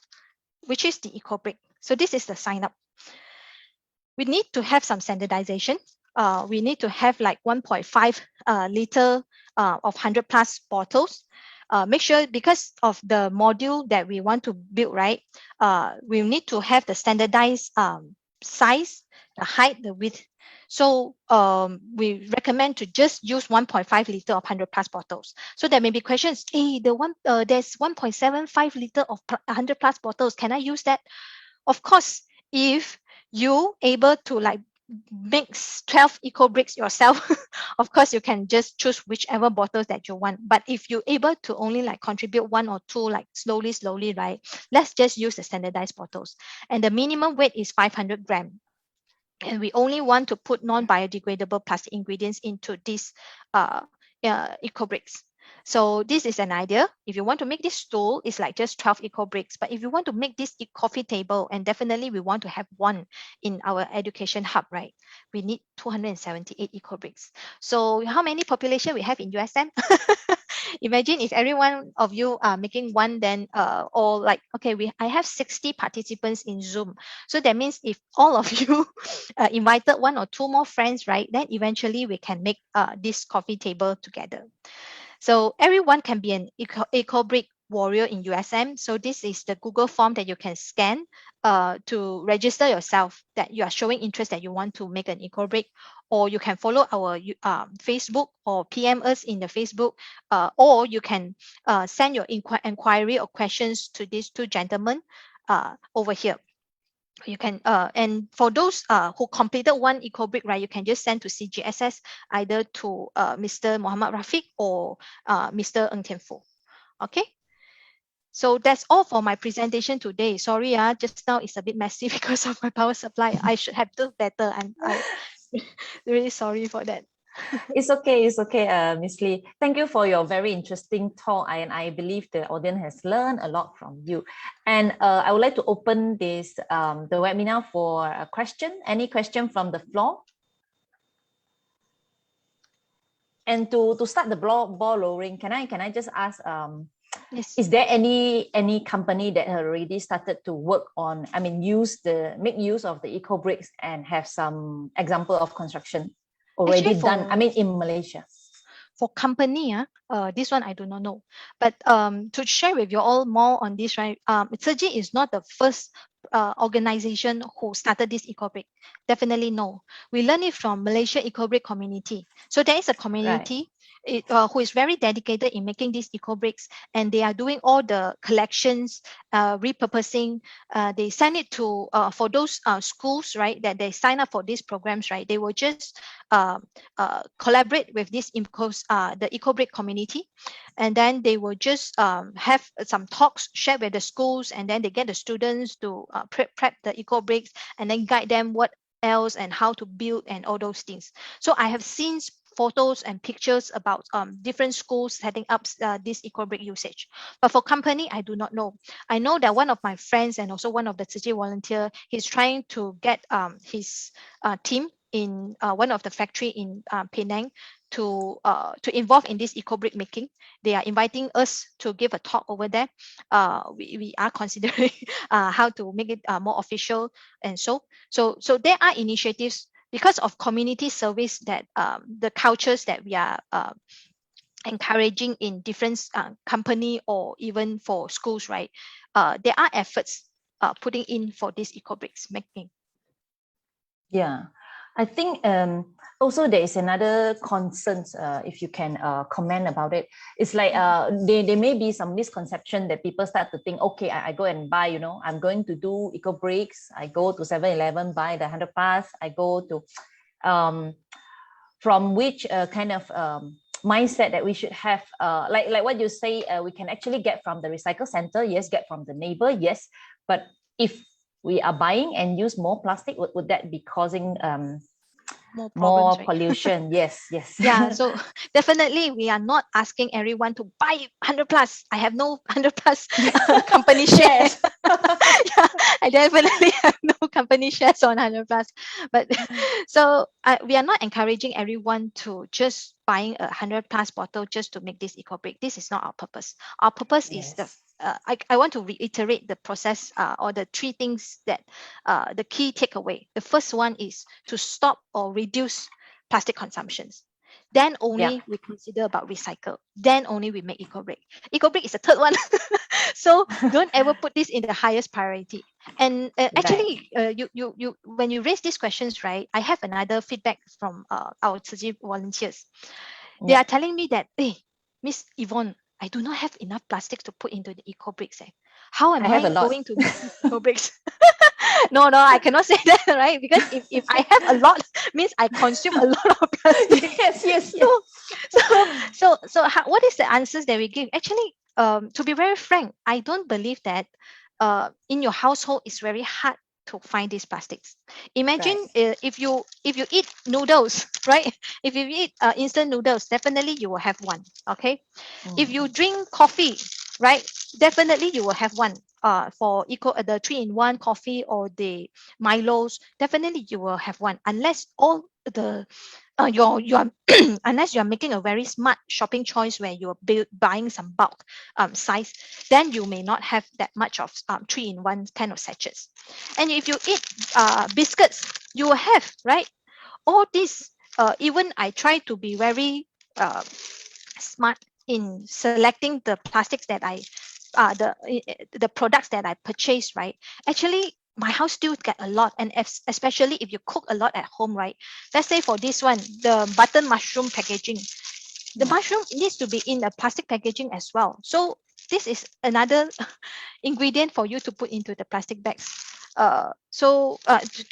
which is the Ecobrick. So this is the sign up. We need to have some standardization. We need to have like 1.5 liter of 100 plus bottles. Make sure, because of the module that we want to build, right? We need to have the standardized size, the height, the width. So we recommend to just use 1.5 liter of 100 plus bottles. So there may be questions, hey, there's 1.75 liter of 100 plus bottles. Can I use that? Of course, if you able to like mix 12 Ecobricks yourself, of course you can just choose whichever bottles that you want. But if you're able to only like contribute 1 or 2 like slowly, right, let's just use the standardized bottles. And the minimum weight is 500 grams. And we only want to put non-biodegradable plastic ingredients into these Ecobricks. So this is an idea. If you want to make this stool, it's like just 12 Ecobricks. But if you want to make this coffee table, and definitely we want to have one in our education hub, right? We need 278 Ecobricks. So how many population we have in USM? Imagine if every one of you are making one, then or like, okay, I have 60 participants in Zoom. So that means if all of you invited 1 or 2 more friends, right, then eventually we can make this coffee table together. So everyone can be an Ecobrick warrior in USM. So this is the Google form that you can scan to register yourself that you are showing interest that you want to make an Ecobrick, or you can follow our Facebook or PM us in the Facebook, or you can send your inquiry or questions to these 2 gentlemen over here. You can and for those who completed 1 Ecobrick, right, you can just send to CGSS, either to Mr. Muhammad Rafiq or Mr. Ng Tian Fu. Okay, so that's all for my presentation today. Sorry, just now it's a bit messy because of my power supply. I should have done better, and I'm really sorry for that. It's okay, Miss Lee. Thank you for your very interesting talk, and I believe the audience has learned a lot from you. And I would like to open this the webinar for a question. Any question from the floor? And to start the ball rolling, can I just ask? Yes. Is there any company that already started to work on? I mean, make use of the Ecobricks and have some example of construction already done? I mean, in Malaysia. For company, this one I do not know. But to share with you all more on this, right? Tzu Chi is not the first organization who started this Ecobrick. Definitely no. We learned it from Malaysia Ecobrick community. So there is a community who is very dedicated in making these Ecobricks, and they are doing all the collections, repurposing. They send it to for those schools, right, that they sign up for these programs, right. They will just collaborate with this the Ecobrick community, and then they will just have some talks shared with the schools, and then they get the students to prep the Ecobricks, and then guide them what else and how to build and all those things. So I have seen photos and pictures about different schools setting up this Ecobrick usage. But for company, I do not know. I know that one of my friends and also one of the Tzu Chi volunteer, he's trying to get his team in one of the factory in Penang to involve in this Ecobrick making. They are inviting us to give a talk over there. We are considering how to make it more official, and so there are initiatives because of community service that the cultures that we are encouraging in different company or even for schools, right? There are efforts putting in for this Ecobricks making. Yeah, I think also there is another concern, if you can comment about it. It's like there may be some misconception that people start to think, okay, I go and buy, I'm going to do Ecobricks. I go to 7-Eleven, buy the 100 plus. I go to, from which kind of mindset that we should have, like what you say, we can actually get from the recycle center, yes, get from the neighbor, yes, but if we are buying and use more plastic, would that be causing more, more right? pollution? Yes. Yeah, so definitely we are not asking everyone to buy 100 plus. I have no 100 plus company shares. Yeah, I definitely have no company shares on 100 plus. But so we are not encouraging everyone to just buying a 100 plus bottle just to make this Ecobrick. This is not our purpose. Our purpose is the I want to reiterate the process or the three things that the key takeaway. The first one is to stop or reduce plastic consumptions. Then only we consider about recycle. Then only we make Ecobrick. Ecobrick is the third one. So don't ever put this in the highest priority. And actually, you when you raise these questions, right, I have another feedback from our Tzu Chi volunteers. They are telling me that, hey, Miss Yvonne, I do not have enough plastics to put into the Ecobricks. How am I going to make Ecobricks? No, I cannot say that, right? Because if I have a lot, means I consume a lot of plastic. Yes. So what is the answers that we give? Actually, to be very frank, I don't believe that in your household it's very hard to find these plastics. Imagine if you eat noodles, right? If you eat instant noodles, definitely you will have one. Okay. If you drink coffee, right, definitely you will have one. For the 3-in-1 coffee or the Milos, definitely you will have one, unless all the you are unless you are making a very smart shopping choice where you are buying some bulk size, then you may not have that much of 3-in-1 kind of sachets. And if you eat biscuits, you will have, right, all this. Even I try to be very smart in selecting the plastics that I the products that I purchase, right? Actually, my house still get a lot, and especially if you cook a lot at home, right? Let's say for this one, the button mushroom packaging, the mushroom needs to be in a plastic packaging as well. So this is another ingredient for you to put into the plastic bags. To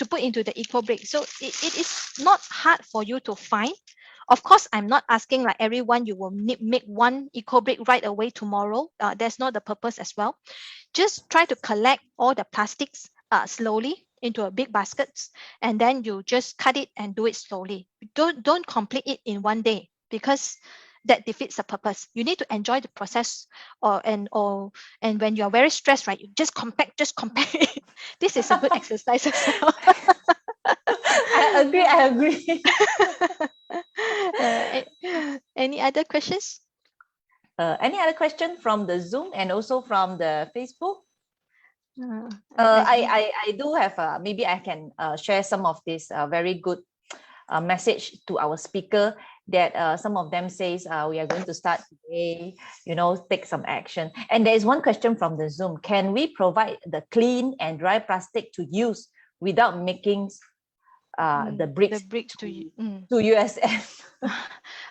put into the Ecobrick. So it is not hard for you to find. Of course, I'm not asking like everyone you will make one Ecobrick right away tomorrow. That's not the purpose as well. Just try to collect all the plastics slowly into a big baskets, and then you just cut it and do it slowly. Don't complete it in one day, because that defeats the purpose. You need to enjoy the process, and when you are very stressed, right, you just compact. This is a good exercise as well. I agree. Any other questions? Any other question from the Zoom and also from the Facebook? I do have, maybe I can share some of this very good message to our speaker, that some of them says we are going to start today, take some action. And there is one question from the Zoom. Can we provide the clean and dry plastic to use without making the bricks to USF?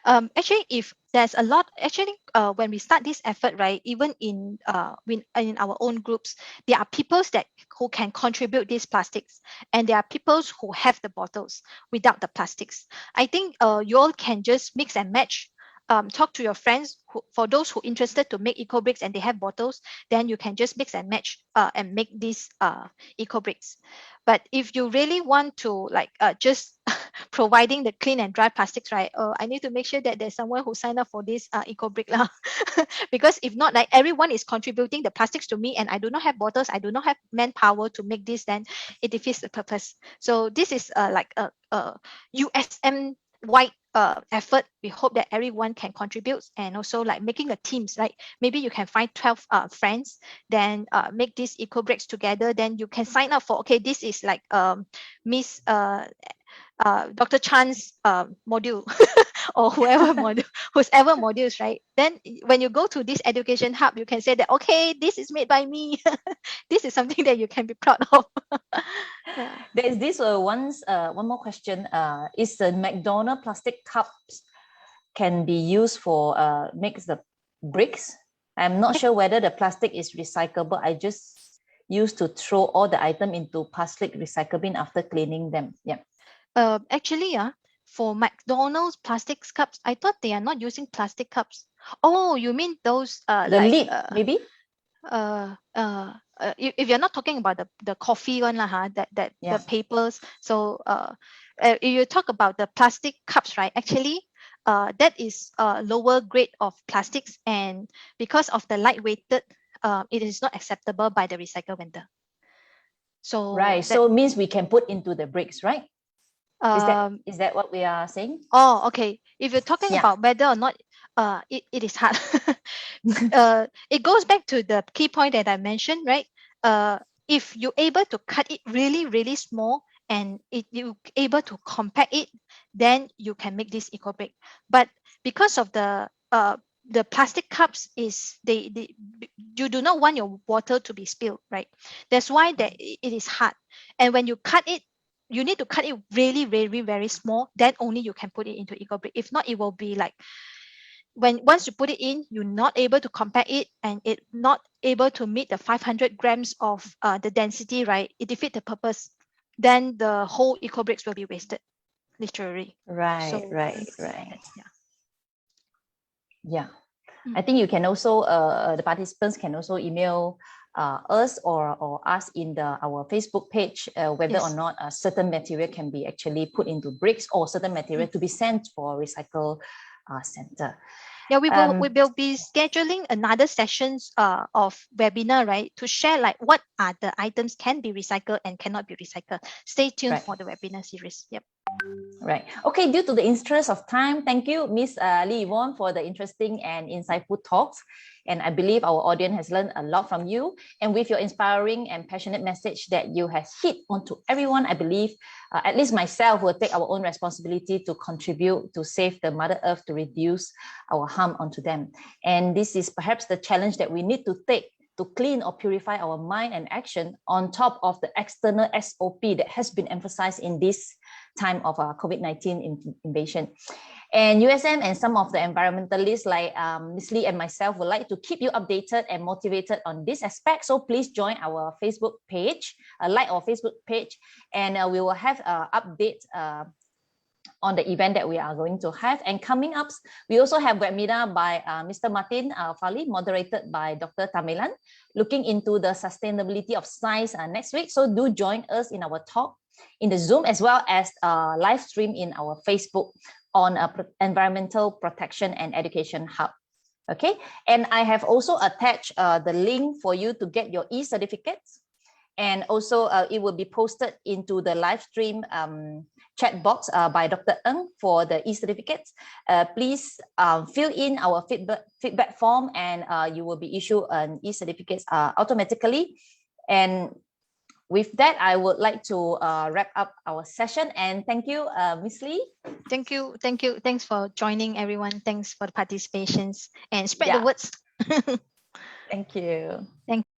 Actually, if there's a lot, actually, when we start this effort, right, even in our own groups, there are people who can contribute these plastics, and there are people who have the bottles without the plastics. I think you all can just mix and match. Talk to your friends for those who interested to make eco bricks and they have bottles, then you can just mix and match and make these eco bricks. But if you really want to just providing the clean and dry plastics, right? I need to make sure that there's someone who signed up for this Ecobrick lah. Because if not, like everyone is contributing the plastics to me and I do not have bottles, I do not have manpower to make this, then it defeats the purpose. So this is like a USM wide effort. We hope that everyone can contribute, and also like making a teams, like maybe you can find 12 friends, then make these eco bricks together, then you can sign up for, okay, this is like Miss Dr. Chan's module or whoever modules, right? Then when you go to this education hub, you can say that, okay, this is made by me. This is something that you can be proud of. Yeah. There is this one more question. Is the McDonald's plastic cups can be used for makes the bricks? I'm not sure whether the plastic is recyclable. I just used to throw all the item into plastic recycle bin after cleaning them. Yeah. Actually, for McDonald's plastic cups, I thought they are not using plastic cups. Oh, you mean those the like lid, maybe? If you're not talking about the coffee one lah, that Yeah. the papers. So if you talk about the plastic cups, right? Actually, that is a lower grade of plastics, and because of the lightweighted, it is not acceptable by the recycle vendor. So right. So it means we can put into the bricks, right? Is that what we are saying? Oh, okay. If you're talking about whether or not, it is hard. It goes back to the key point that I mentioned, right? If you're able to cut it really, really small and you're able to compact it, then you can make this eco brick. But because of the plastic cups you do not want your water to be spilled, right? That's why it is hard. And when you cut it, you need to cut it really, very, very small. Then only you can put it into Ecobrick. If not, it will be like once you put it in, you're not able to compact it, and it not able to meet the 500 grams of the density, right? It defeats the purpose. Then the whole Ecobricks will be wasted, literally. Right, so, right. Yeah. I think you can also the participants can also email us or us in our Facebook page whether or not a certain material can be actually put into bricks, or certain material to be sent for recycle center. Yeah, we will be scheduling another sessions of webinar, right, to share like what are the items can be recycled and cannot be recycled. Stay tuned for the webinar series. Yep. Right. Okay, due to the interest of time, thank you, Miss Lee Yvonne, for the interesting and insightful talks. And I believe our audience has learned a lot from you. And with your inspiring and passionate message that you have hit onto everyone, I believe, at least myself, will take our own responsibility to contribute to save the Mother Earth, to reduce our harm onto them. And this is perhaps the challenge that we need to take to clean or purify our mind and action on top of the external SOP that has been emphasized in this time of COVID-19 invasion. And USM and some of the environmentalists like Ms. Lee and myself would like to keep you updated and motivated on this aspect. So please join our Facebook page, like our Facebook page, and we will have updates on the event that we are going to have. And coming up, we also have webinar by Mr. Martin Fali, moderated by Dr. Tamilan, looking into the sustainability of science next week. So do join us in our talk in the Zoom, as well as live stream in our Facebook on Environmental Protection and Education Hub. Okay, and I have also attached the link for you to get your e-certificates. And also it will be posted into the live stream chat box by Dr. Ng for the e-certificates. Please fill in our feedback form, and you will be issued an e-certificates automatically. And with that, I would like to wrap up our session. And thank you, Ms. Lee. Thank you. Thanks for joining, everyone. Thanks for the participations, and spread the words. Thank you. Thank you.